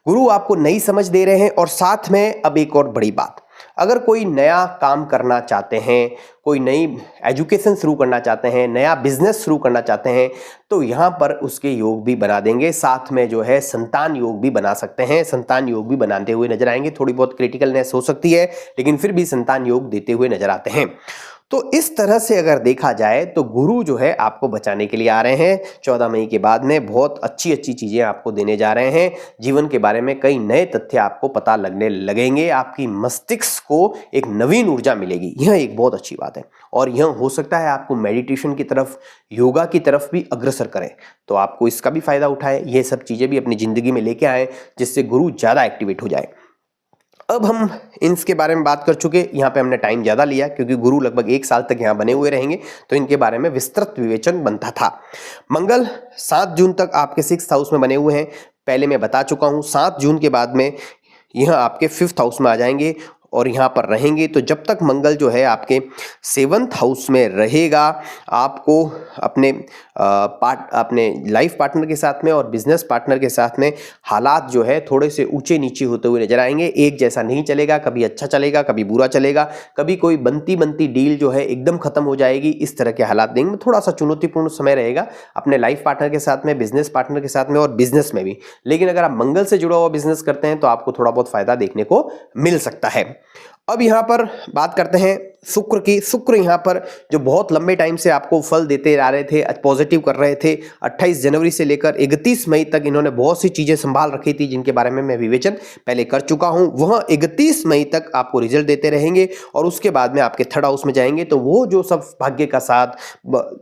गुरु आपको नई समझ दे रहे हैं। और साथ में अब एक और बड़ी बात, अगर कोई नया काम करना चाहते हैं, कोई नई एजुकेशन शुरू करना चाहते हैं, नया बिजनेस शुरू करना चाहते हैं, तो यहाँ पर उसके योग भी बना देंगे। साथ में जो है संतान योग भी बना सकते हैं, संतान योग भी बनाते हुए नजर आएंगे। थोड़ी बहुत क्रिटिकलनेस हो सकती है, लेकिन फिर भी संतान योग देते हुए नजर आते हैं। तो इस तरह से अगर देखा जाए तो गुरु जो है आपको बचाने के लिए आ रहे हैं। 14 मई के बाद में बहुत अच्छी अच्छी चीजें आपको देने जा रहे हैं। जीवन के बारे में कई नए तथ्य आपको पता लगने लगेंगे, आपकी मस्तिष्क को एक नवीन ऊर्जा मिलेगी। यह एक बहुत अच्छी बात है, और यह हो सकता है आपको मेडिटेशन की तरफ, योगा की तरफ भी अग्रसर करें, तो आपको इसका भी फायदा उठाएं। ये सब चीजें भी अपनी जिंदगी में लेके आए, जिससे गुरु ज्यादा एक्टिवेट हो जाए। अब हम इनके बारे में बात कर चुके, यहाँ पे हमने टाइम ज़्यादा लिया क्योंकि गुरु लगभग 1 साल तक यहाँ बने हुए रहेंगे, तो इनके बारे में विस्तृत विवेचन बनता था। मंगल 7 जून तक आपके 6th हाउस में बने हुए हैं, पहले मैं बता चुका हूँ। 7 जून के बाद में यह आपके 5th हाउस में आ जाएंगे और यहाँ पर रहेंगे। तो जब तक मंगल जो है आपके 7th हाउस में रहेगा, आपको अपने अपने लाइफ पार्टनर के साथ में और बिजनेस पार्टनर के साथ में हालात जो है थोड़े से ऊंचे नीचे होते हुए नजर आएंगे। एक जैसा नहीं चलेगा, कभी अच्छा चलेगा, कभी बुरा चलेगा, कभी कोई बनती डील जो है एकदम खत्म हो जाएगी, इस तरह के हालात देंगे। थोड़ा सा चुनौतीपूर्ण समय रहेगा अपने लाइफ पार्टनर के साथ में, बिजनेस पार्टनर के साथ में और बिजनेस में भी। लेकिन अगर आप मंगल से जुड़ा हुआ बिजनेस करते हैं तो आपको थोड़ा बहुत फायदा देखने को मिल सकता है। अब यहाँ पर बात करते हैं शुक्र की। शुक्र यहाँ पर जो बहुत लंबे टाइम से आपको फल देते आ रहे थे, पॉजिटिव कर रहे थे, 28 जनवरी से लेकर 31 मई तक इन्होंने बहुत सी चीजें संभाल रखी थी जिनके बारे में मैं विवेचन पहले कर चुका हूं। वह 31 मई तक आपको रिजल्ट देते रहेंगे और उसके बाद में आपके 3rd हाउस में जाएंगे। तो वो जो सब भाग्य का साथ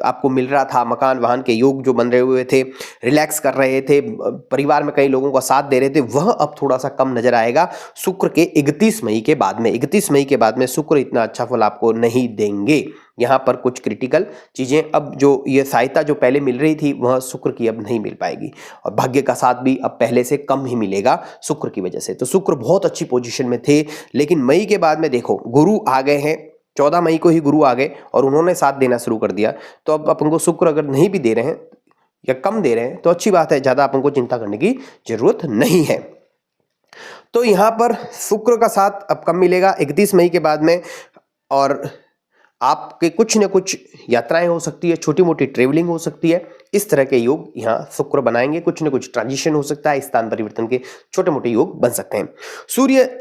आपको मिल रहा था, मकान वाहन के योग जो बन रहे हुए थे, रिलैक्स कर रहे थे, परिवार में कई लोगों का साथ दे रहे थे, वह अब थोड़ा सा कम नजर आएगा शुक्र के 31 मई के बाद में। 31 मई के बाद में शुक्र इतना अच्छा फल आपको नहीं देंगे। यहाँ पर कुछ क्रिटिकल चीजें, अब जो ये सहायता जो पहले मिल रही थी वह शुक्र की अब नहीं मिल पाएगी और भाग्य का साथ भी अब पहले से कम ही मिलेगा शुक्र की वजह से। तो शुक्र बहुत अच्छी पोजीशन में थे, लेकिन मई के बाद में देखो गुरु आ गए हैं। 14 मई को ही गुरु आ गए और उन्होंने साथ देना शुरू कर दिया। तो अब अपन को शुक्र अगर नहीं भी दे रहे हैं या कम दे रहे हैं तो अच्छी बात है, ज्यादा अपन को चिंता करने की जरूरत नहीं है। तो यहां पर शुक्र का साथ अब कम मिलेगा 31 मई के बाद में, और आपके कुछ न कुछ यात्राएं हो सकती है, छोटी मोटी ट्रेवलिंग हो सकती है, इस तरह के योग यहाँ शुक्र बनाएंगे। कुछ न कुछ ट्रांजिशन हो सकता है, स्थान परिवर्तन के छोटे मोटे योग बन सकते हैं। सूर्य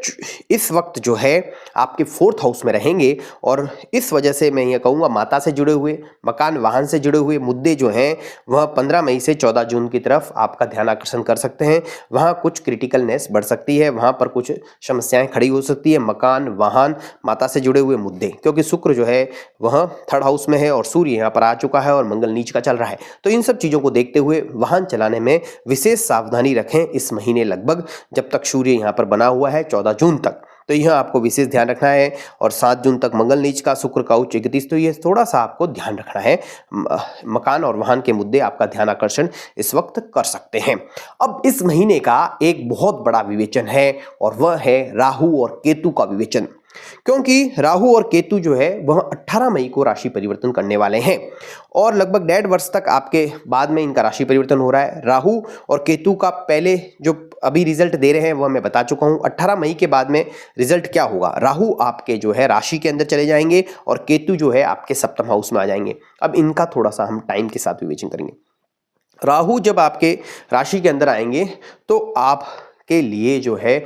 इस वक्त जो है आपके 4th हाउस में रहेंगे और इस वजह से मैं ये कहूँगा माता से जुड़े हुए, मकान वाहन से जुड़े हुए मुद्दे जो हैं वह 15 मई से 14 जून की तरफ आपका ध्यान आकर्षण कर सकते हैं। वहाँ कुछ क्रिटिकलनेस बढ़ सकती है, वहाँ पर कुछ समस्याएं खड़ी हो सकती है, मकान वाहन माता से जुड़े हुए मुद्दे, क्योंकि शुक्र जो है वह 3rd हाउस में है और सूर्य यहाँ पर आ चुका है और मंगल नीच का चल रहा है। तो इन सब चीजों को देखते हुए वाहन चलाने में विशेष सावधानी रखें इस महीने, लगभग जब तक सूर्य यहाँ पर बना हुआ है 14 जून तक। तो यह आपको विशेष ध्यान रखना है। और 7 जून तक मंगल नीच का, शुक्र का उच्च 31, तो ये थोड़ा सा आपको ध्यान रखना है। मकान और वाहन के मुद्दे आपका ध्यान आकर्षण इस वक्त कर सकते हैं। अब इस महीने का एक बहुत बड़ा विवेचन है और वह है राहु और केतु का विवेचन, क्योंकि राहु और केतु जो है वह 18 मई को राशि परिवर्तन करने वाले हैं और लगभग 1.5 वर्ष तक आपके बाद में इनका राशि परिवर्तन हो रहा है। राहु और केतु का पहले जो अभी रिजल्ट दे रहे हैं वह मैं बता चुका हूं। 18 मई के बाद में रिजल्ट क्या होगा, राहु आपके जो है राशि के अंदर चले जाएंगे और केतु जो है आपके 7th हाउस में आ जाएंगे। अब इनका थोड़ा सा हम टाइम के साथ विवेचन करेंगे। राहु जब आपके राशि के अंदर आएंगे तो आपके लिए जो है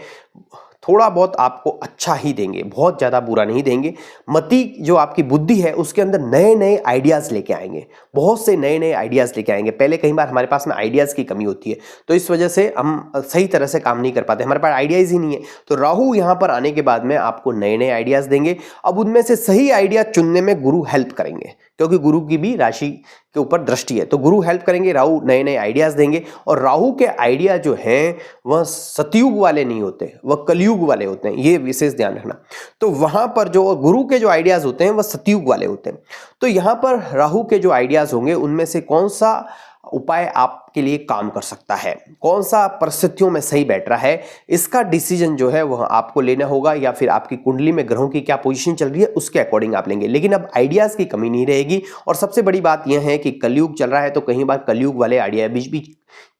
थोड़ा बहुत आपको अच्छा ही देंगे, बहुत ज़्यादा बुरा नहीं देंगे। मति जो आपकी बुद्धि है उसके अंदर नए नए आइडियाज़ लेके आएंगे, बहुत से नए नए आइडियाज़ लेके आएंगे। पहले कई बार हमारे पास में आइडियाज़ की कमी होती है तो इस वजह से हम सही तरह से काम नहीं कर पाते, हमारे पास आइडियाज़ ही नहीं है। तो राहु यहाँ पर आने के बाद में आपको नए नए आइडियाज़ देंगे। अब उनमें से सही आइडिया चुनने में गुरु हेल्प करेंगे, क्योंकि गुरु की भी राशि के ऊपर दृष्टि है, तो गुरु हेल्प करेंगे, राहु नए नए आइडियाज देंगे। और राहु के आइडिया जो हैं वह सतयुग वाले नहीं होते, वह कलयुग वाले होते हैं, ये विशेष ध्यान रखना। तो वहां पर जो गुरु के जो आइडियाज होते हैं वह सतयुग वाले होते हैं। तो यहां पर राहु के जो आइडियाज होंगे उनमें से कौन सा उपाय आपके लिए काम कर सकता है, कौन सा परिस्थितियों में सही बैठ रहा है, इसका डिसीजन जो है वह आपको लेना होगा, या फिर आपकी कुंडली में ग्रहों की क्या पोजीशन चल रही है उसके अकॉर्डिंग आप लेंगे। लेकिन अब आइडियाज की कमी नहीं रहेगी। और सबसे बड़ी बात यह है कि कलयुग चल रहा है तो कहीं बार कलयुग वाले आइडिया बीच बीच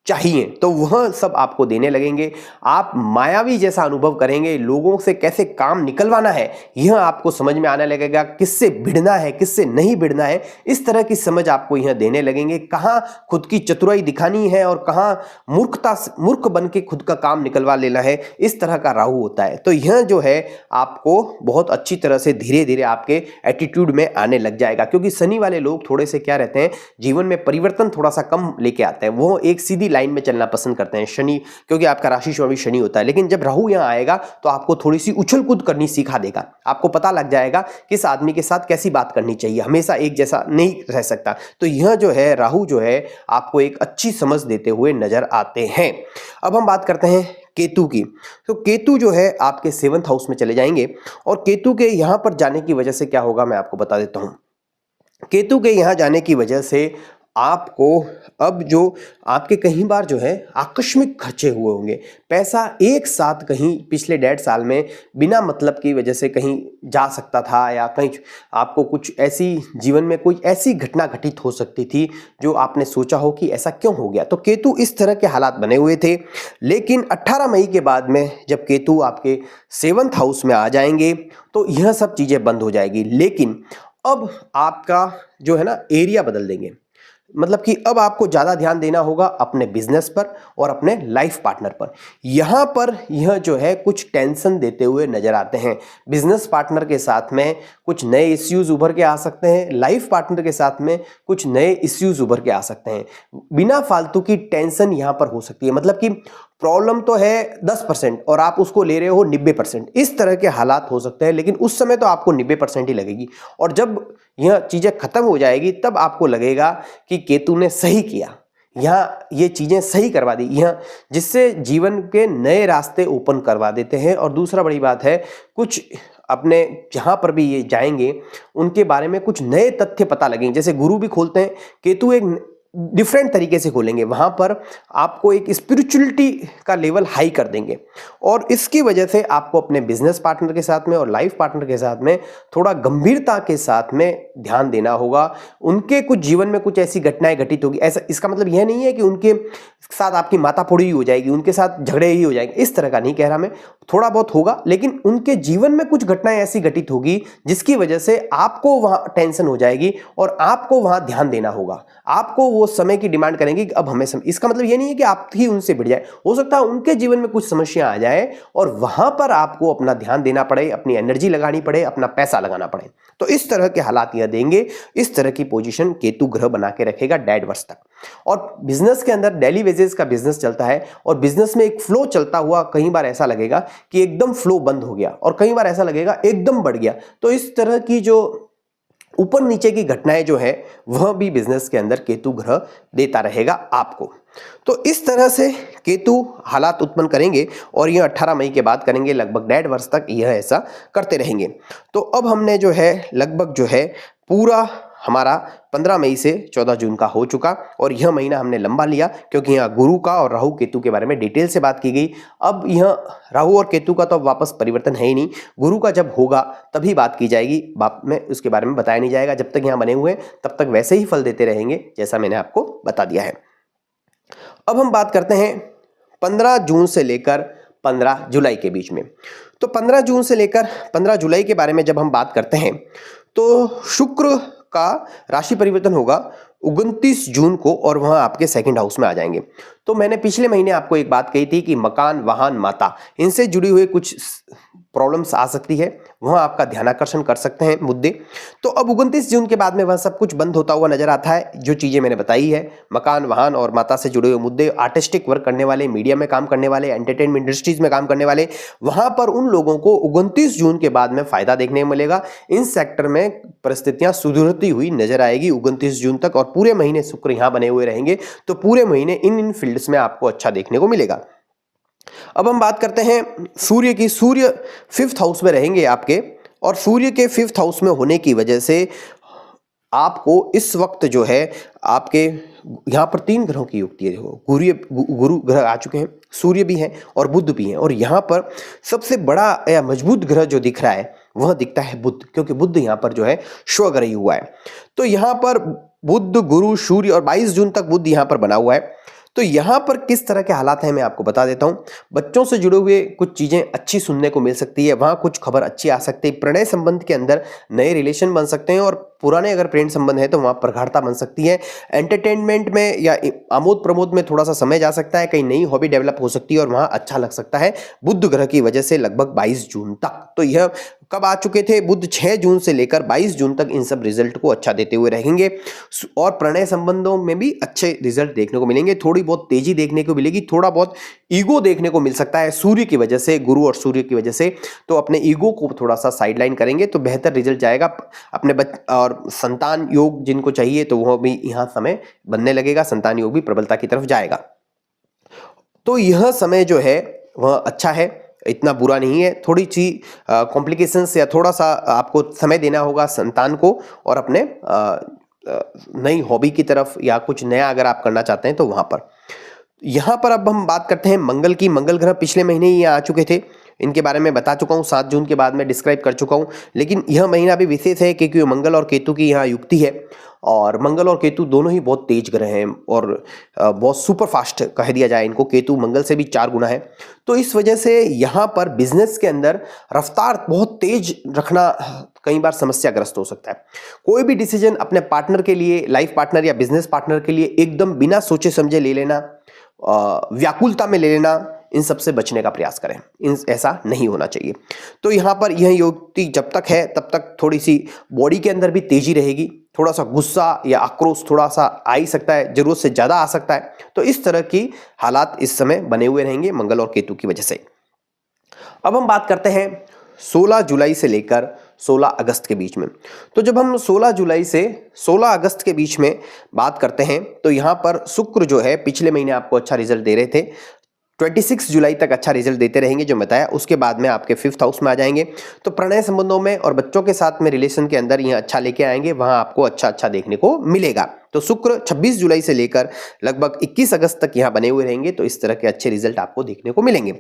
चाहिए, तो वह सब आपको देने लगेंगे। आप मायावी जैसा अनुभव करेंगे, लोगों से कैसे काम निकलवाना है यह आपको समझ में आने लगेगा, किससे भिड़ना है किससे नहीं भिड़ना है, इस तरह की समझ आपको यह देने लगेंगे। कहाँ खुद की चतुराई दिखानी है और कहाँ मूर्ख बन के खुद का काम निकलवा लेना है, इस तरह का राहु होता है। तो यह जो है आपको बहुत अच्छी तरह से धीरे धीरे आपके एटीट्यूड में आने लग जाएगा, क्योंकि शनि वाले लोग थोड़े से क्या रहते हैं, जीवन में परिवर्तन थोड़ा सा कम लेके आते हैं, वो एक सीधी लाइन में चलना पसंद करते हैं शनि, क्योंकि आपका राशि स्वामी शनि होता है। लेकिन जब राहु यहां आएगा तो आपको थोड़ी सी उछल कूद करनी सिखा देगा, आपको पता लग जाएगा किस आदमी के साथ कैसी बात करनी चाहिए, हमेशा एक जैसा नहीं रह सकता। तो यह जो है राहु जो है आपको एक अच्छी समझ देते हुए नजर आते हैं। अब हम बात करते हैं केतु की, तो केतु जो है आपके 7th हाउस में चले जाएंगे और केतु के यहाँ पर जाने की वजह से क्या होगा मैं आपको बता देता हूँ। केतु के यहाँ जाने की वजह से आपको अब जो आपके कई बार जो है आकस्मिक खर्चे हुए होंगे, पैसा एक साथ कहीं पिछले 1.5 साल में बिना मतलब की वजह से कहीं जा सकता था, या कहीं आपको कुछ ऐसी जीवन में कोई ऐसी घटना घटित हो सकती थी जो आपने सोचा हो कि ऐसा क्यों हो गया। तो केतु इस तरह के हालात बने हुए थे, लेकिन 18 मई के बाद में जब केतु आपके 7th हाउस में आ जाएंगे तो यह सब चीज़ें बंद हो जाएगी। लेकिन अब आपका जो है ना एरिया बदल देंगे, मतलब कि अब आपको ज़्यादा ध्यान देना होगा अपने बिजनेस पर और अपने लाइफ पार्टनर पर। यहाँ पर यह जो है कुछ टेंशन देते हुए नजर आते हैं। बिजनेस पार्टनर के साथ में कुछ नए इश्यूज उभर के आ सकते हैं, लाइफ पार्टनर के साथ में कुछ नए इश्यूज उभर के आ सकते हैं। बिना फालतू की टेंशन यहाँ पर हो सकती है, मतलब कि प्रॉब्लम तो है 10% और आप उसको ले रहे हो 90%, इस तरह के हालात हो सकते हैं। लेकिन उस समय तो आपको 90% ही लगेगी, और जब यह चीज़ें खत्म हो जाएगी तब आपको लगेगा कि केतु ने सही किया, यहाँ ये चीज़ें सही करवा दी, यह जिससे जीवन के नए रास्ते ओपन करवा देते हैं। और दूसरा बड़ी बात है, कुछ अपने जहाँ पर भी ये जाएंगे उनके बारे में कुछ नए तथ्य पता लगेंगे। जैसे गुरु भी खोलते हैं, केतु एक डिफरेंट तरीके से खोलेंगे, वहां पर आपको एक स्पिरिचुअलिटी का लेवल हाई कर देंगे, और इसकी वजह से आपको अपने बिजनेस पार्टनर के साथ में और लाइफ पार्टनर के साथ में थोड़ा गंभीरता के साथ में ध्यान देना होगा। उनके कुछ जीवन में कुछ ऐसी घटनाएं घटित होगी, ऐसा इसका मतलब यह नहीं है कि उनके साथ आपकी माताफोड़ी ही हो जाएगी, उनके साथ झगड़े ही हो जाएंगे, इस तरह का नहीं कह रहा मैं, थोड़ा बहुत होगा, लेकिन उनके जीवन में कुछ घटनाएं ऐसी घटित होगी जिसकी वजह से आपको वहां टेंशन हो जाएगी और आपको वहां ध्यान देना होगा। आपको वो समय की डिमांड करेंगे कि अब हमें इसका मतलब ये नहीं है कि आप ही उनसे भिड़ जाए, हो सकता है उनके जीवन में कुछ समस्या आ जाए और वहां पर आपको अपना ध्यान देना पड़े, अपनी एनर्जी लगानी पड़े, अपना पैसा लगाना पड़े। तो इस तरह के हालात यह देंगे, इस तरह की पोजीशन केतु ग्रह बना के रखेगा 1.5 वर्ष तक। और बिजनेस के अंदर डेली वेजेस का बिजनेस चलता है और बिजनेस में एक फ्लो चलता हुआ कई बार ऐसा लगेगा कि एकदम फ्लो बंद हो गया और कई बार ऐसा लगेगा एकदम बढ़ गया। तो इस तरह की जो ऊपर नीचे की घटनाएं जो है वह भी बिजनेस के अंदर केतु ग्रह देता रहेगा आपको। तो इस तरह से केतु हालात उत्पन्न करेंगे और यह 18 मई के बाद करेंगे, लगभग 1.5 वर्ष तक यह ऐसा करते रहेंगे। तो अब हमने जो है लगभग जो है पूरा हमारा 15 मई से 14 जून का हो चुका, और यह महीना हमने लंबा लिया क्योंकि यहाँ गुरु का और राहु केतु के बारे में डिटेल से बात की गई। अब यह राहु और केतु का तो वापस परिवर्तन है ही नहीं, गुरु का जब होगा तभी बात की जाएगी, बाप में उसके बारे में बताया नहीं जाएगा। जब तक यहाँ बने हुए तब तक वैसे ही फल देते रहेंगे जैसा मैंने आपको बता दिया है। अब हम बात करते हैं 15 जून से लेकर 15 जुलाई के बीच में। तो 15 जून से लेकर 15 जुलाई के बारे में जब हम बात करते हैं तो शुक्र का राशि परिवर्तन होगा 29 जून को और वह आपके 2nd हाउस में आ जाएंगे। तो मैंने पिछले महीने आपको एक बात कही थी कि मकान, वाहन, माता, इनसे जुड़ी हुई कुछ प्रॉब्लम्स आ सकती है, वह आपका ध्यानाकर्षण कर सकते हैं मुद्दे। तो अब 29 जून के बाद में वह सब कुछ बंद होता हुआ नजर आता है। जो चीज़ें मैंने बताई है, मकान, वाहन और माता से जुड़े हुए मुद्दे, आर्टिस्टिक वर्क करने वाले, मीडिया में काम करने वाले, एंटरटेनमेंट इंडस्ट्रीज में काम करने वाले, वहां पर उन लोगों को 29 जून के बाद में फायदा देखने को मिलेगा। इन सेक्टर में परिस्थितियां सुधरती हुई नजर आएगी 29 जून तक, और पूरे महीने शुक्र यहां बने हुए रहेंगे। तो पूरे महीने इन फील्ड्स में आपको अच्छा देखने को मिलेगा। अब हम बात करते हैं सूर्य की। सूर्य 5th हाउस में रहेंगे आपके, और सूर्य के 5th हाउस में होने की वजह से आपको इस वक्त जो है आपके यहाँ पर 3 ग्रहों की युक्ति है। गुरु ग्रह आ चुके हैं, सूर्य भी हैं और बुध भी हैं, और यहाँ पर सबसे बड़ा या मजबूत ग्रह जो दिख रहा है वह दिखता है बुध, क्योंकि बुध यहाँ पर जो है स्वग्रही हुआ है। तो यहाँ पर बुध, गुरु, सूर्य और 22 जून तक बुध यहाँ पर बना हुआ है। तो यहाँ पर किस तरह के हालात हैं मैं आपको बता देता हूँ। बच्चों से जुड़े हुए कुछ चीज़ें अच्छी सुनने को मिल सकती है, वहाँ कुछ खबर अच्छी आ सकती है। प्रणय संबंध के अंदर नए रिलेशन बन सकते हैं, और पुराने अगर प्रेम संबंध है तो वहाँ प्रगाढ़ता बन सकती है। एंटरटेनमेंट में या आमोद प्रमोद में थोड़ा सा समय जा सकता है, कहीं नई हॉबी डेवलप हो सकती है और वहाँ अच्छा लग सकता है बुध ग्रह की वजह से लगभग 22 जून तक। तो यह कब आ चुके थे? बुध 6 जून से लेकर 22 जून तक इन सब रिजल्ट को अच्छा देते हुए रहेंगे, और प्रणय संबंधों में भी अच्छे रिजल्ट देखने को मिलेंगे। थोड़ी बहुत तेजी देखने को मिलेगी, थोड़ा बहुत ईगो देखने को मिल सकता है सूर्य की वजह से, गुरु और सूर्य की वजह से। तो अपने ईगो को थोड़ा सा साइडलाइन करेंगे तो बेहतर रिजल्ट जाएगा। अपने और संतान योग जिनको चाहिए तो वह भी यहाँ समय बनने लगेगा, संतान योग भी प्रबलता की तरफ जाएगा। तो यह समय जो है वह अच्छा है, इतना बुरा नहीं है। थोड़ी सी कॉम्प्लिकेशंस या थोड़ा सा आपको समय देना होगा संतान को और अपने नई हॉबी की तरफ या कुछ नया अगर आप करना चाहते हैं तो वहाँ पर। यहाँ पर अब हम बात करते हैं मंगल की। मंगल ग्रह पिछले महीने ही आ चुके थे, इनके बारे में बता चुका हूँ, 7 जून के बाद में डिस्क्राइब कर चुका हूँ। लेकिन यह महीना भी विशेष है क्योंकि मंगल और केतु की यहाँ युक्ति है और मंगल और केतु दोनों ही बहुत तेज ग्रह हैं और बहुत सुपर फास्ट कह दिया जाए इनको। केतु मंगल से भी 4 गुना है, तो इस वजह से यहाँ पर बिजनेस के अंदर रफ्तार बहुत तेज रखना कई बार समस्याग्रस्त हो सकता है। कोई भी डिसीजन अपने पार्टनर के लिए, लाइफ पार्टनर या बिजनेस पार्टनर के लिए एकदम बिना सोचे समझे ले लेना, व्याकुलता में ले लेना, इन सबसे बचने का प्रयास करें। ऐसा नहीं होना चाहिए। तो यहाँ पर यह युक्ति जब तक है तब तक थोड़ी सी बॉडी के अंदर भी तेजी रहेगी, थोड़ा सा गुस्सा या आक्रोश थोड़ा सा आ ही सकता है, जरूरत से ज्यादा आ सकता है। तो इस तरह की हालात इस समय बने हुए रहेंगे मंगल और केतु की वजह से। अब हम बात करते हैं 16 जुलाई से लेकर 16 अगस्त के बीच में। तो जब हम 16 जुलाई से 16 अगस्त के बीच में बात करते हैं तो यहाँ पर शुक्र जो है पिछले महीने आपको अच्छा रिजल्ट दे रहे थे, 26 जुलाई तक अच्छा रिजल्ट देते रहेंगे जो बताया। उसके बाद में आपके 5th हाउस में आ जाएंगे, तो प्रणय संबंधों में और बच्चों के साथ में रिलेशन के अंदर यह अच्छा लेके आएंगे, वहां आपको अच्छा अच्छा देखने को मिलेगा। तो शुक्र 26 जुलाई से लेकर लगभग 21 अगस्त तक यहाँ बने हुए रहेंगे, तो इस तरह के अच्छे रिजल्ट आपको देखने को मिलेंगे।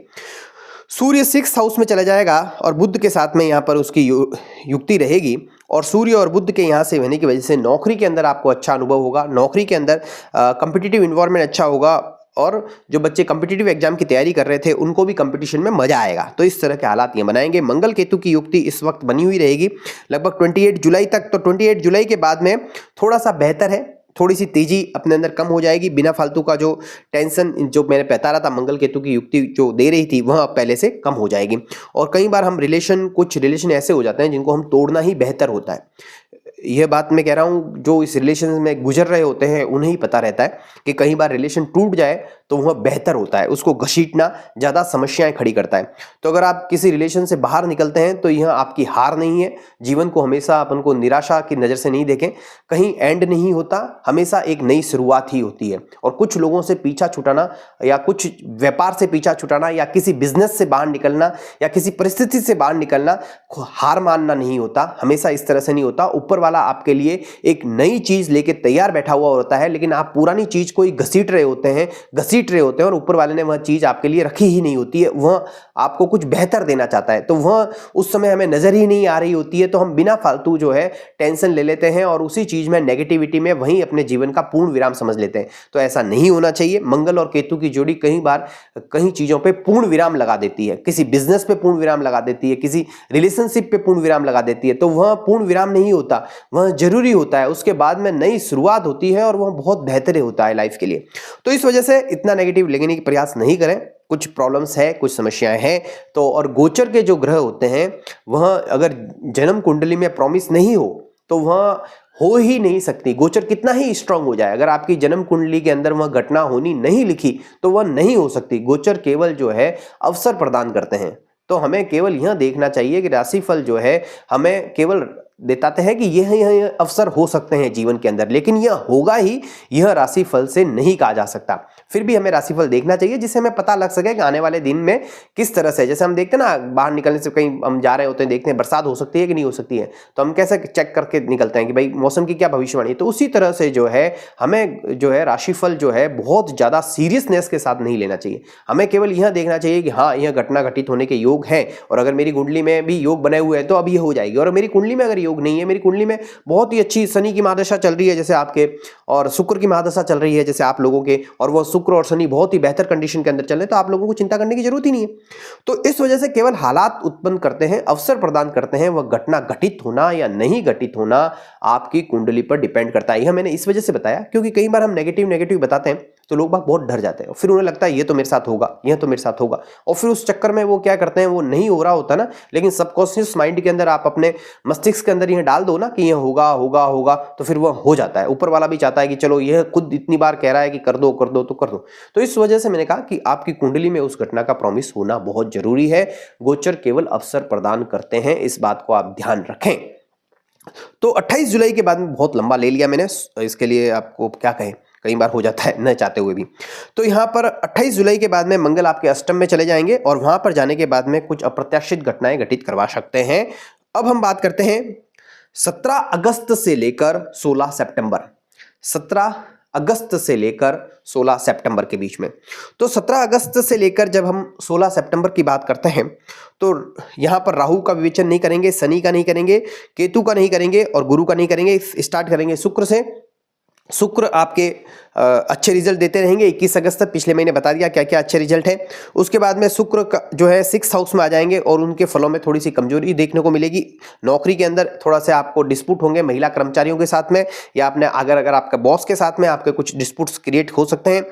सूर्य 6th हाउस में चला जाएगा और बुध के साथ में यहाँ पर उसकी युक्ति रहेगी और सूर्य और बुध के यहाँ से होने की वजह से नौकरी के अंदर आपको अच्छा अनुभव होगा। नौकरी के अंदर कॉम्पिटिटिव इन्वायरमेंट अच्छा होगा और जो बच्चे कॉम्पिटिटिव एग्जाम की तैयारी कर रहे थे उनको भी कंपटीशन में मजा आएगा। तो इस तरह के हालात ये बनाएंगे। मंगल केतु की युक्ति इस वक्त बनी हुई रहेगी लगभग 28 जुलाई तक। तो 28 जुलाई के बाद में थोड़ा सा बेहतर है, थोड़ी सी तेजी अपने अंदर कम हो जाएगी। बिना फालतू का जो टेंशन जो मैंने बता रहा था मंगल केतु की युक्ति जो दे रही थी वह पहले से कम हो जाएगी। और कई बार हम कुछ रिलेशन ऐसे हो जाते हैं जिनको हम तोड़ना ही बेहतर होता है। यह बात मैं कह रहा हूं, जो इस रिलेशन में गुजर रहे होते हैं उन्हें ही पता रहता है कि कई बार रिलेशन टूट जाए तो वह बेहतर होता है, उसको घसीटना ज्यादा समस्याएं खड़ी करता है। तो अगर आप किसी रिलेशन से बाहर निकलते हैं तो यह आपकी हार नहीं है। जीवन को हमेशा अपन को निराशा की नजर से नहीं देखें, कहीं एंड नहीं होता, हमेशा एक नई शुरुआत ही होती है। और कुछ लोगों से पीछा छुटाना या कुछ व्यापार से पीछा छुटाना या किसी बिजनेस से बाहर निकलना या किसी परिस्थिति से बाहर निकलना हार मानना नहीं होता, हमेशा इस तरह से नहीं होता। ऊपर वाला आपके लिए एक नई चीज लेके तैयार बैठा हुआ होता है, लेकिन आप पुरानी चीज को ही घसीट रहे होते हैं और ऊपर वाले ने वह चीज आपके लिए रखी ही नहीं होती है, वह आपको कुछ बेहतर देना चाहता है। तो वह उस समय हमें नजर ही नहीं आ रही होती है, तो हम बिना फालतू जो है टेंशन ले लेते हैं और उसी चीज में नेगेटिविटी में वहीं अपने जीवन का पूर्ण विराम समझ लेते हैं। तो ऐसा नहीं होना चाहिए। मंगल और केतु की जोड़ी कई बार कई चीजों पे पूर्ण विराम लगा देती है, किसी बिजनेस पे पूर्ण विराम लगा देती है, किसी रिलेशनशिप पे पूर्ण विराम लगा देती है। तो वह पूर्ण विराम नहीं होता, वह जरूरी होता है। उसके बाद में नई शुरुआत होती है और वह बहुत बेहतर होता है लाइफ के लिए। तो इस वजह से इतना नेगेटिव लेने की प्रयास नहीं करें। कुछ प्रॉब्लम्स है, कुछ समस्याएं हैं, तो और गोचर के जो ग्रह होते हैं वह अगर जन्म कुंडली में प्रॉमिस नहीं हो तो वह हो ही नहीं सकती। गोचर कितना ही स्ट्रांग हो जाए, अगर आपकी जन्म कुंडली के अंदर वह घटना होनी नहीं लिखी तो वह नहीं हो सकती। गोचर केवल जो है अवसर प्रदान करते हैं। तो हमें केवल यह देखना चाहिए कि राशिफल जो है हमें केवल बताते हैं कि यह अवसर हो सकते हैं जीवन के अंदर, लेकिन यह होगा ही, यह राशिफल से नहीं कहा जा सकता। फिर भी हमें राशिफल देखना चाहिए जिससे हमें पता लग सके कि आने वाले दिन में किस तरह से, जैसे हम देखते हैं ना बाहर निकलने से कहीं हम जा रहे होते हैं, देखते हैं बरसात हो सकती है कि नहीं हो सकती है, तो हम कैसे चेक करके निकलते हैं कि भाई मौसम की क्या भविष्यवाणी है। तो उसी तरह से जो है हमें जो है राशिफल जो है बहुत ज्यादा सीरियसनेस के साथ नहीं लेना चाहिए। हमें केवल यह देखना चाहिए कि हाँ यह घटना घटित होने के योग है और अगर मेरी कुंडली में भी योग बने हुए हैं तो अब यह हो जाएगी। और मेरी कुंडली में अगर योग नहीं है, मेरी कुंडली में बहुत ही अच्छी शनि की महादशा चल रही है जैसे आपके, और शुक्र की महादशा चल रही है जैसे आप लोगों के, और वह शुक्र और शनि बहुत ही बेहतर कंडीशन के अंदर चल रहे हैं, तो आप लोगों को चिंता करने की जरूरत ही नहीं है। तो इस वजह से केवल हालात उत्पन्न करते हैं, अवसर प्रदान करते हैं। वह घटना घटित होना या नहीं घटित होना आपकी कुंडली पर डिपेंड करता है। यह मैंने इस वजह से बताया क्योंकि कई बार हम नेगेटिव बताते हैं तो लोग बहुत डर जाते हैं, फिर उन्हें लगता है ये तो मेरे साथ होगा, यह तो मेरे साथ होगा, और फिर उस चक्कर में वो क्या करते हैं, वो नहीं हो रहा होता ना, लेकिन सबकॉन्शियस माइंड के अंदर आप अपने मस्तिष्क के अंदर यह डाल दो ना कि यह होगा होगा होगा, तो फिर वह हो जाता है। ऊपर वाला भी चाहता है कि चलो यह खुद इतनी बार कह रहा है कि कर दो कर दो तो कर दो। तो इस वजह से मैंने कहा कि आपकी कुंडली में उस घटना का प्रॉमिस होना बहुत जरूरी है। गोचर केवल अवसर प्रदान करते हैं, इस बात को आप ध्यान रखें। तो 28 जुलाई के बाद में बहुत लंबा ले लिया मैंने, इसके लिए आपको क्या कहें, कई बार हो जाता है न चाहते हुए भी। तो यहाँ पर 28 जुलाई के बाद में मंगल आपके अष्टम में चले जाएंगे और वहां पर जाने के बाद में कुछ अप्रत्याशित घटनाएं घटित करवा सकते हैं। अब हम बात करते हैं 17 अगस्त से लेकर 16 सितंबर, 17 अगस्त से लेकर 16 सितंबर के बीच में। तो 17 अगस्त से लेकर जब हम 16 सितंबर की बात करते हैं तो यहाँ पर राहु का विवेचन नहीं करेंगे, शनि का नहीं करेंगे, केतु का नहीं करेंगे और गुरु का नहीं करेंगे। स्टार्ट करेंगे शुक्र से। शुक्र आपके अच्छे रिजल्ट देते रहेंगे 21 अगस्त तक। पिछले महीने बता दिया क्या क्या अच्छे रिजल्ट है। उसके बाद में शुक्र जो है 6th हाउस में आ जाएंगे और उनके फलों में थोड़ी सी कमजोरी देखने को मिलेगी। नौकरी के अंदर थोड़ा सा आपको डिस्प्यूट होंगे महिला कर्मचारियों के साथ में, या आपने अगर आपके बॉस के साथ में आपके कुछ डिस्प्यूट्स क्रिएट हो सकते हैं।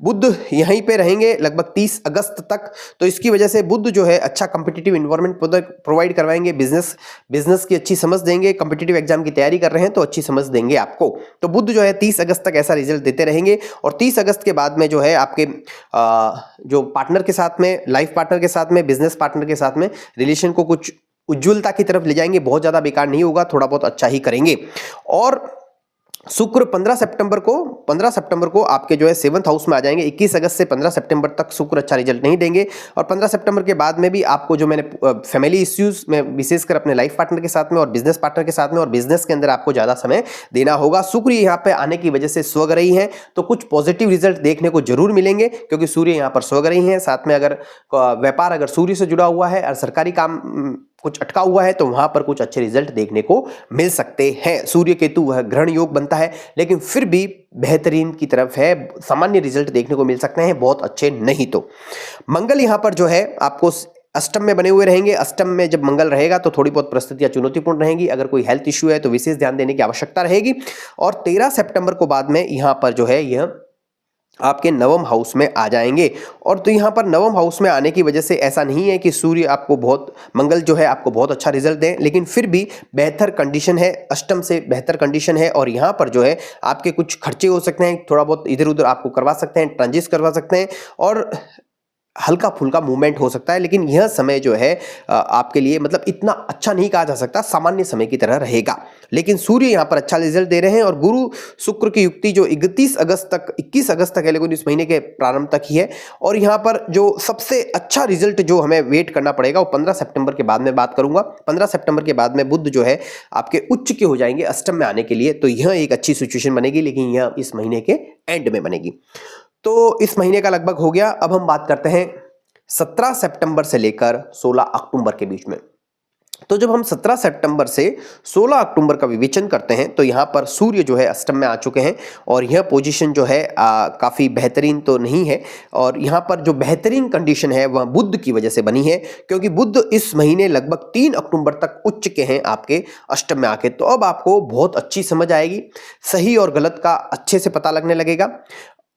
बुध यहीं पे रहेंगे लगभग 30 अगस्त तक, तो इसकी वजह से बुध जो है अच्छा कॉम्पिटिटिव इन्वायरमेंट प्रोवाइड करवाएंगे। बिजनेस की अच्छी समझ देंगे। कॉम्पिटिटिव एग्जाम की तैयारी कर रहे हैं तो अच्छी समझ देंगे आपको। तो बुध जो है 30 अगस्त तक ऐसा रिजल्ट देते रहेंगे और 30 अगस्त के बाद में जो है आपके जो पार्टनर के साथ में, लाइफ पार्टनर के साथ में, बिजनेस पार्टनर के साथ में रिलेशन को कुछ उज्ज्वलता की तरफ ले जाएंगे। बहुत ज्यादा बेकार नहीं होगा, थोड़ा बहुत अच्छा ही करेंगे। और शुक्र 15 सितंबर को आपके जो है 7th हाउस में आ जाएंगे। 21 अगस्त से 15 सितंबर तक शुक्र अच्छा रिजल्ट नहीं देंगे और 15 सितंबर के बाद में भी आपको जो मैंने फैमिली इश्यूज में विशेषकर अपने लाइफ पार्टनर के साथ में और बिजनेस पार्टनर के साथ में और बिजनेस के अंदर आपको ज्यादा समय देना होगा। शुक्र यहाँ पे आने की वजह से स्वग्रही है तो कुछ पॉजिटिव रिजल्ट देखने को जरूर मिलेंगे, क्योंकि सूर्य यहाँ पर स्वग्रही है। साथ में अगर व्यापार अगर सूर्य से जुड़ा हुआ है और सरकारी काम कुछ अटका हुआ है तो वहां पर कुछ अच्छे रिजल्ट देखने को मिल सकते हैं। सूर्य केतु वह ग्रहण योग बनता है, लेकिन फिर भी बेहतरीन की तरफ है, सामान्य रिजल्ट देखने को मिल सकते हैं, बहुत अच्छे नहीं। तो मंगल यहां पर जो है आपको अष्टम में बने हुए रहेंगे। अष्टम में जब मंगल रहेगा तो थोड़ी बहुत परिस्थितियां चुनौतीपूर्ण रहेंगी। अगर कोई हेल्थ इश्यू है तो विशेष ध्यान देने की आवश्यकता रहेगी। और 13 सितंबर को बाद में यहां पर जो है यह आपके नवम हाउस में आ जाएंगे। और तो यहाँ पर नवम हाउस में आने की वजह से ऐसा नहीं है कि सूर्य आपको मंगल जो है आपको बहुत अच्छा रिजल्ट दें, लेकिन फिर भी बेहतर कंडीशन है, अष्टम से बेहतर कंडीशन है। और यहाँ पर जो है आपके कुछ खर्चे हो सकते हैं, थोड़ा बहुत इधर उधर आपको करवा सकते हैं, ट्रांजिट करवा सकते हैं और हल्का फुल्का मूवमेंट हो सकता है। लेकिन यह समय जो है आपके लिए मतलब इतना अच्छा नहीं कहा जा सकता, सामान्य समय की तरह रहेगा। लेकिन सूर्य यहाँ पर अच्छा रिजल्ट दे रहे हैं और गुरु शुक्र की युक्ति जो 21 अगस्त तक है, लेकिन इस महीने के प्रारंभ तक ही है। और यहाँ पर जो सबसे अच्छा रिजल्ट जो हमें वेट करना पड़ेगा वो 15 सितंबर के बाद में बात करूंगा। 15 सितंबर के बाद में बुध जो है आपके उच्च के हो जाएंगे अष्टम में आने के लिए, तो यह एक अच्छी सिचुएशन बनेगी, लेकिन यह इस महीने के एंड में बनेगी। तो इस महीने का लगभग हो गया। अब हम बात करते हैं 17 सितंबर से लेकर 16 अक्टूबर के बीच में। तो जब हम 17 सितंबर से 16 अक्टूबर का विवेचन करते हैं तो यहाँ पर सूर्य जो है अष्टम में आ चुके हैं और यह पोजीशन जो है काफ़ी बेहतरीन तो नहीं है। और यहाँ पर जो बेहतरीन कंडीशन है वह बुध की वजह से बनी है, क्योंकि बुध इस महीने लगभग 3 अक्टूबर तक उच्च के हैं आपके अष्टम में आके। तो अब आपको बहुत अच्छी समझ आएगी, सही और गलत का अच्छे से पता लगने लगेगा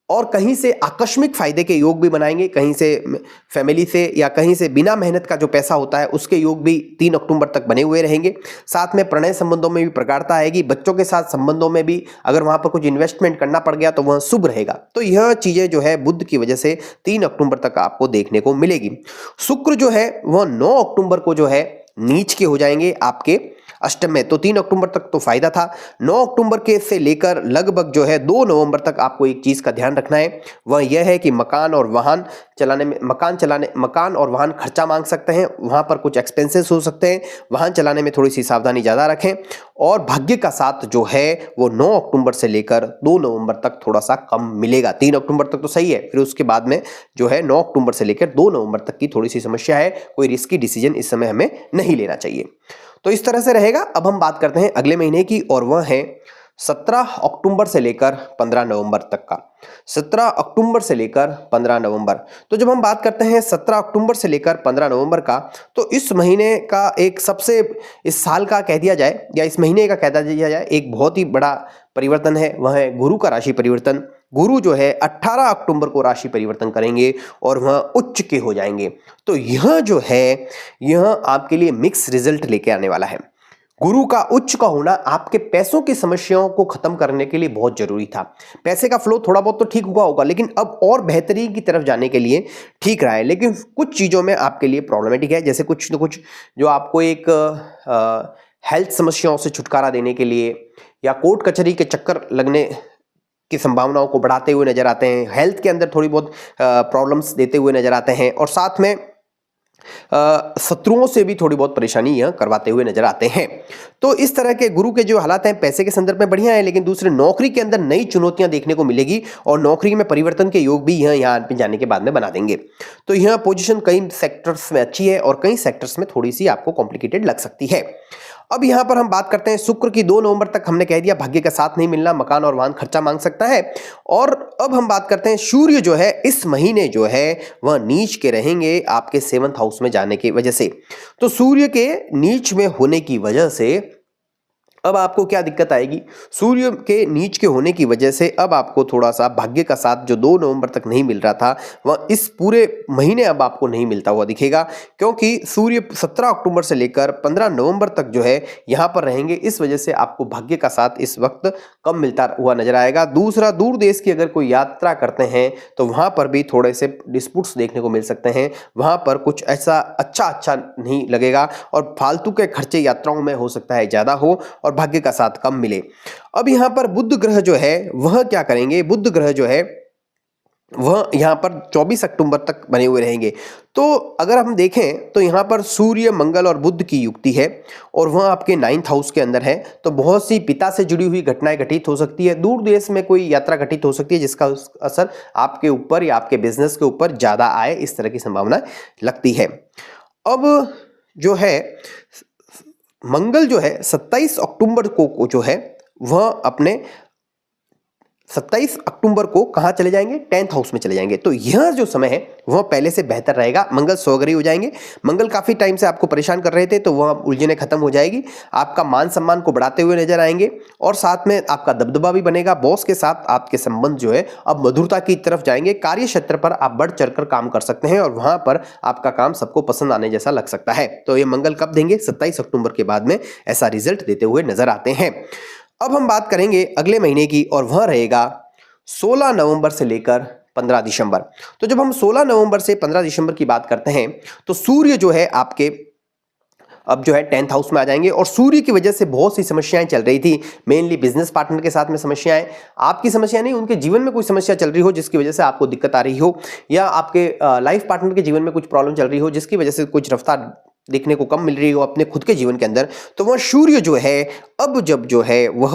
और कहीं से आकस्मिक फायदे के योग भी बनाएंगे, कहीं से फैमिली से या कहीं से बिना मेहनत का जो पैसा होता है उसके योग भी 3 अक्टूबर तक बने हुए रहेंगे। साथ में प्रणय संबंधों में भी प्रगाढ़ता आएगी, बच्चों के साथ संबंधों में भी अगर वहां पर कुछ इन्वेस्टमेंट करना पड़ गया तो वह शुभ रहेगा। तो यह चीजें जो है बुध की वजह से 3 अक्टूबर तक आपको देखने को मिलेगी। शुक्र जो है वह 9 अक्टूबर को जो है नीच के हो जाएंगे आपके अष्टम में, तो 3 अक्टूबर तक तो फायदा था। 9 अक्टूबर के से लेकर लगभग जो है 2 नवंबर तक आपको एक चीज का ध्यान रखना है, वह यह है कि मकान और वाहन खर्चा मांग सकते हैं, वहां पर कुछ एक्सपेंसेस हो सकते हैं, वाहन चलाने में थोड़ी सी सावधानी ज्यादा रखें। और भाग्य का साथ जो है वो 9 अक्टूबर से लेकर 2 नवंबर तक थोड़ा सा कम मिलेगा। 3 अक्टूबर तक तो सही है, फिर उसके बाद में जो है 9 अक्टूबर से लेकर 2 नवंबर तक की थोड़ी सी समस्या है। कोई रिस्की डिसीजन इस समय हमें नहीं लेना चाहिए। तो इस तरह से रहेगा। अब हम बात करते हैं अगले महीने की, और वह है 17 अक्टूबर से लेकर 15 नवंबर तक का। 17 अक्टूबर से लेकर 15 नवंबर। तो जब हम बात करते हैं 17 अक्टूबर से लेकर 15 नवंबर का, तो इस महीने का एक सबसे, इस साल का कह दिया जाए या इस महीने का कह दिया जाए, एक बहुत ही बड़ा परिवर्तन है, वह है गुरु का राशि परिवर्तन। गुरु जो है 18 अक्टूबर को राशि परिवर्तन करेंगे और वह उच्च के हो जाएंगे। तो यह जो है यह आपके लिए मिक्स रिजल्ट लेके आने वाला है। गुरु का उच्च का होना आपके पैसों की समस्याओं को खत्म करने के लिए बहुत जरूरी था। पैसे का फ्लो थोड़ा बहुत तो ठीक हुआ होगा, लेकिन अब और बेहतरीन की तरफ जाने के लिए ठीक रहा है। लेकिन कुछ चीजों में आपके लिए प्रॉब्लमेटिक है, जैसे कुछ न कुछ जो आपको एक हेल्थ समस्याओं से छुटकारा देने के लिए या कोर्ट कचहरी के चक्कर लगने की संभावनाओं को बढ़ाते हुए नजर आते हैं, हेल्थ के अंदर थोड़ी बहुत प्रॉब्लम्स देते हुए नजर आते हैं, और साथ में शत्रुओं से भी थोड़ी बहुत परेशानी यह करवाते हुए नजर आते हैं। तो इस तरह के गुरु के जो हालात हैं पैसे के संदर्भ में बढ़िया है, लेकिन दूसरे नौकरी के अंदर नई चुनौतियां देखने को मिलेगी और नौकरी में परिवर्तन के योग भी यह यहाँ पे जाने के बाद में बना देंगे। तो यह पोजीशन कई सेक्टर्स में अच्छी है और कई सेक्टर्स में थोड़ी सी आपको कॉम्प्लिकेटेड लग सकती है। अब यहां पर हम बात करते हैं शुक्र की। 2 नवंबर तक हमने कह दिया भाग्य का साथ नहीं मिलना, मकान और वाहन खर्चा मांग सकता है। और अब हम बात करते हैं सूर्य जो है इस महीने जो है वह नीच के रहेंगे आपके 7th हाउस में जाने की वजह से। तो सूर्य के नीच में होने की वजह से अब आपको क्या दिक्कत आएगी? सूर्य के नीच के होने की वजह से अब आपको थोड़ा सा भाग्य का साथ जो 2 नवंबर तक नहीं मिल रहा था वह इस पूरे महीने अब आपको नहीं मिलता हुआ दिखेगा, क्योंकि सूर्य 17 अक्टूबर से लेकर 15 नवंबर तक जो है यहां पर रहेंगे। इस वजह से आपको भाग्य का साथ इस वक्त कम मिलता हुआ नजर आएगा। दूसरा, दूर देश की अगर कोई यात्रा करते हैं तो वहां पर भी थोड़े से डिस्प्यूट्स देखने को मिल सकते हैं, वहां पर कुछ ऐसा अच्छा नहीं लगेगा और फालतू के खर्चे यात्राओं में हो सकता है ज्यादा हो और भाग्य का साथ कम मिले। अब यहां पर बुध ग्रह जो है वह क्या करेंगे? बुध ग्रह जो है वह यहां पर 24 अक्टूबर तक बने हुए रहेंगे। तो अगर हम देखें तो यहां पर सूर्य, मंगल और बुध की युक्ति है और वह आपके 9th हाउस के अंदर है। तो बहुत सी पिता से जुड़ी हुई घटनाएं घटित हो सकती है, दूर देश में कोई यात्रा घटित हो सकती है जिसका असर आपके ऊपर या आपके बिजनेस के ऊपर ज्यादा आए, इस तरह की संभावना लगती है। अब जो है मंगल जो है 27 अक्टूबर को जो है वह अपने 27 अक्टूबर को कहां चले जाएंगे? 10th हाउस में चले जाएंगे। तो यह जो समय है वह पहले से बेहतर रहेगा। मंगल स्वग्रही हो जाएंगे। मंगल काफी टाइम से आपको परेशान कर रहे थे तो वह उलझने खत्म हो जाएगी। आपका मान सम्मान को बढ़ाते हुए नजर आएंगे और साथ में आपका दबदबा भी बनेगा। बॉस के साथ आपके संबंध जो है अब मधुरता की तरफ जाएंगे। कार्य क्षेत्र पर आप बढ़ चढ़कर काम कर सकते हैं और वहां पर आपका काम सबको पसंद आने जैसा लग सकता है। तो ये मंगल कब देंगे? 27 अक्टूबर के बाद में ऐसा रिजल्ट देते हुए नजर आते हैं। अब हम बात करेंगे अगले महीने की और वह रहेगा 16 नवंबर से लेकर 15 दिसंबर। तो जब हम 16 नवंबर से 15 दिसंबर की बात करते हैं तो सूर्य जो है आपके अब जो है 10th हाउस में आ जाएंगे और सूर्य की वजह से बहुत सी समस्याएं चल रही थी, मेनली बिजनेस पार्टनर के साथ में समस्याएं, आपकी समस्या नहीं, उनके जीवन में कोई समस्या चल रही हो जिसकी वजह से आपको दिक्कत आ रही हो, या आपके लाइफ पार्टनर के जीवन में कुछ प्रॉब्लम चल रही हो जिसकी वजह से कुछ रफ्तार देखने को कम मिल रही हो अपने खुद के जीवन के अंदर। तो वह सूर्य जो है अब जब जो है वह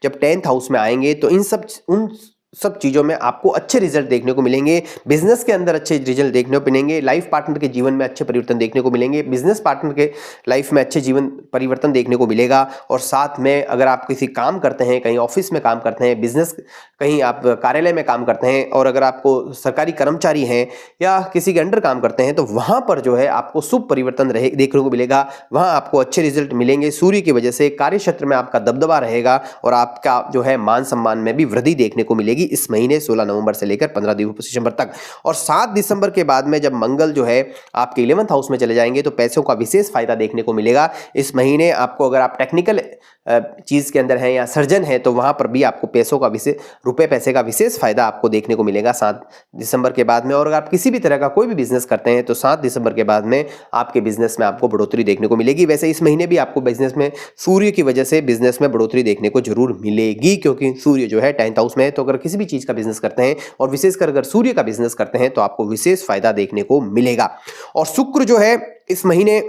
जब 10th हाउस में आएंगे तो उन सब चीज़ों में आपको अच्छे रिजल्ट देखने को मिलेंगे। बिजनेस के अंदर अच्छे रिजल्ट देखने को मिलेंगे, लाइफ पार्टनर के जीवन में अच्छे परिवर्तन देखने को मिलेंगे, बिजनेस पार्टनर के लाइफ में अच्छे जीवन परिवर्तन देखने को मिलेगा। और साथ में अगर आप किसी काम करते हैं, कहीं ऑफिस में काम करते हैं, बिजनेस कहीं आप कार्यालय में काम करते हैं और अगर आपको सरकारी कर्मचारी हैं या किसी के अंडर काम करते हैं तो वहाँ पर जो है आपको शुभ परिवर्तन देखने को मिलेगा, वहाँ आपको अच्छे रिजल्ट मिलेंगे। सूर्य की वजह से कार्य क्षेत्र में आपका दबदबा रहेगा और आपका जो है मान सम्मान में भी वृद्धि देखने को मिलेगी इस महीने 16 नवंबर से लेकर 15 दिसंबर तक। और 7 दिसंबर के बाद में जब मंगल जो है आपके 11th हाउस में चले जाएंगे तो पैसों का विशेष फायदा देखने को मिलेगा इस महीने आपको। अगर आप टेक्निकल चीज के अंदर हैं या सर्जन हैं तो वहां पर भी आपको पैसों का रुपए पैसे का विशेष फायदा आपको देखने को मिलेगा 7 दिसंबर के बाद में। और अगर आप किसी भी तरह का कोई भी बिजनेस करते हैं तो 7 दिसंबर के बाद में आपके बिजनेस में आपको बढ़ोतरी देखने को मिलेगी। वैसे इस महीने भी आपको बिजनेस में सूर्य की वजह से बिजनेस में बढ़ोतरी देखने को जरूर मिलेगी, क्योंकि सूर्य जो है 10th हाउस में है। तो अगर किसी भी चीज का बिजनेस करते हैं और विशेषकर अगर सूर्य का बिजनेस करते हैं तो आपको विशेष फायदा देखने को मिलेगा। और शुक्र जो है इस महीने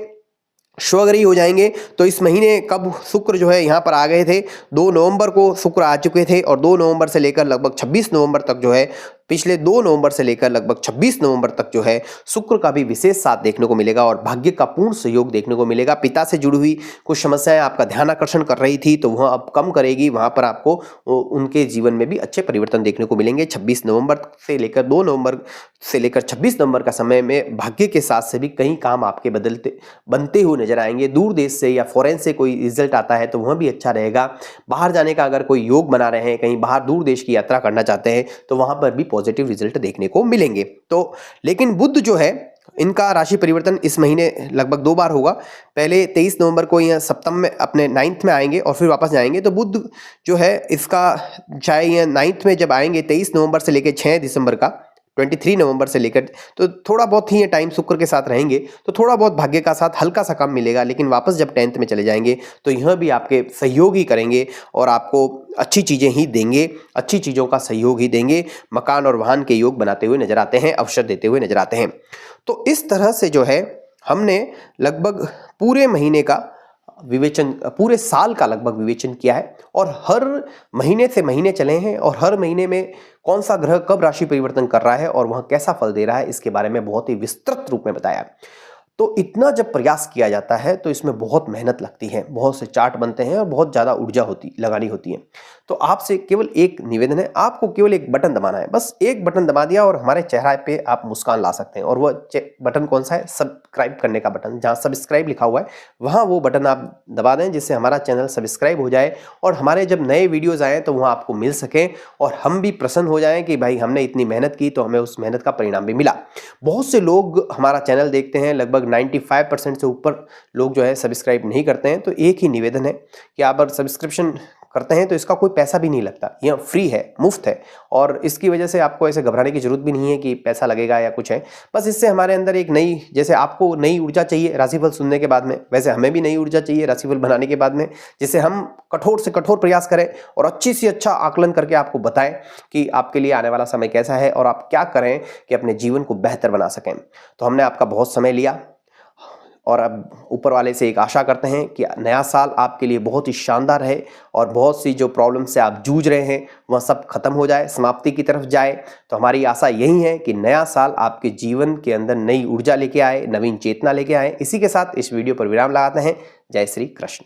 स्वग्रही हो जाएंगे। तो इस महीने कब शुक्र जो है यहाँ पर आ गए थे? 2 नवंबर को शुक्र आ चुके थे और 2 नवंबर से लेकर लगभग 26 नवंबर तक जो है, पिछले 2 नवंबर से लेकर लगभग 26 नवंबर तक जो है शुक्र का भी विशेष साथ देखने को मिलेगा और भाग्य का पूर्ण सहयोग देखने को मिलेगा। पिता से जुड़ी हुई कुछ समस्याएं आपका ध्यान आकर्षण कर रही थी तो वह अब कम करेगी, वहां पर आपको उनके जीवन में भी अच्छे परिवर्तन देखने को मिलेंगे। 26 नवंबर से लेकर 2 नवंबर से लेकर 26 नवंबर का समय में भाग्य के साथ से भी कई काम आपके बनते हुए नजर आएंगे। दूर देश से या फॉरेन से कोई रिजल्ट आता है तो वह भी अच्छा रहेगा। बाहर जाने का अगर कोई योग बना रहे हैं, कहीं बाहर दूर देश की यात्रा करना चाहते हैं तो वहां पर भी पॉजिटिव रिजल्ट देखने को मिलेंगे। तो लेकिन बुध जो है इनका राशि परिवर्तन इस महीने लगभग 2 बार होगा। पहले 23 नवंबर को यह सप्तम में अपने 9th में आएंगे और फिर वापस जाएंगे। तो बुध जो है इसका चाहे यह 9th में जब आएंगे 23 नवंबर से लेकर 6 दिसंबर का 23 नवंबर से लेकर, तो थोड़ा बहुत ही ये टाइम शुक्र के साथ रहेंगे तो थोड़ा बहुत भाग्य का साथ हल्का सा कम मिलेगा, लेकिन वापस जब 10th में चले जाएंगे तो यह भी आपके सहयोग ही करेंगे और आपको अच्छी चीज़ें ही देंगे, अच्छी चीज़ों का सहयोग ही देंगे, मकान और वाहन के योग बनाते हुए नजर आते हैं, अवसर देते हुए नजर आते हैं। तो इस तरह से जो है हमने लगभग पूरे महीने का विवेचन, पूरे साल का लगभग विवेचन किया है और हर महीने से महीने चले हैं और हर महीने में कौन सा ग्रह कब राशि परिवर्तन कर रहा है और वह कैसा फल दे रहा है इसके बारे में बहुत ही विस्तृत रूप में बताया। तो इतना जब प्रयास किया जाता है तो इसमें बहुत मेहनत लगती है, बहुत से चार्ट बनते हैं और बहुत ज़्यादा ऊर्जा लगानी होती है। तो आपसे केवल एक निवेदन है, आपको केवल एक बटन दबाना है, बस एक बटन दबा दिया और हमारे चेहरे पे आप मुस्कान ला सकते हैं। और वो बटन कौन सा है? सब्सक्राइब करने का बटन, जहाँ सब्सक्राइब लिखा हुआ है वहाँ वो बटन आप दबा दें, जिससे हमारा चैनल सब्सक्राइब हो जाए और हमारे जब नए वीडियोज़ आएँ तो वहाँ आपको मिल सकें और हम भी प्रसन्न हो जाएँ कि भाई हमने इतनी मेहनत की तो हमें उस मेहनत का परिणाम भी मिला। बहुत से लोग हमारा चैनल देखते हैं, लगभग 95% से ऊपर लोग जो है सब्सक्राइब नहीं करते हैं। तो एक ही निवेदन है कि आप अगर सब्सक्रिप्शन करते हैं तो इसका कोई पैसा भी नहीं लगता, यह फ्री है, मुफ्त है और इसकी वजह से आपको ऐसे घबराने की जरूरत भी नहीं है कि पैसा लगेगा या कुछ है। बस इससे हमारे अंदर एक नई, जैसे आपको नई ऊर्जा चाहिए राशिफल सुनने के बाद में, वैसे हमें भी नई ऊर्जा चाहिए राशिफल बनाने के बाद में, जिससे हम कठोर से कठोर प्रयास करें और अच्छी से अच्छा आकलन करके आपको बताएं कि आपके लिए आने वाला समय कैसा है और आप क्या करें कि अपने जीवन को बेहतर बना सकें। तो हमने आपका बहुत समय लिया और अब ऊपर वाले से एक आशा करते हैं कि नया साल आपके लिए बहुत ही शानदार है और बहुत सी जो प्रॉब्लम से आप जूझ रहे हैं वह सब खत्म हो जाए, समाप्ति की तरफ जाए। तो हमारी आशा यही है कि नया साल आपके जीवन के अंदर नई ऊर्जा लेके आए, नवीन चेतना लेके आए। इसी के साथ इस वीडियो पर विराम लगाते हैं। जय श्री कृष्ण।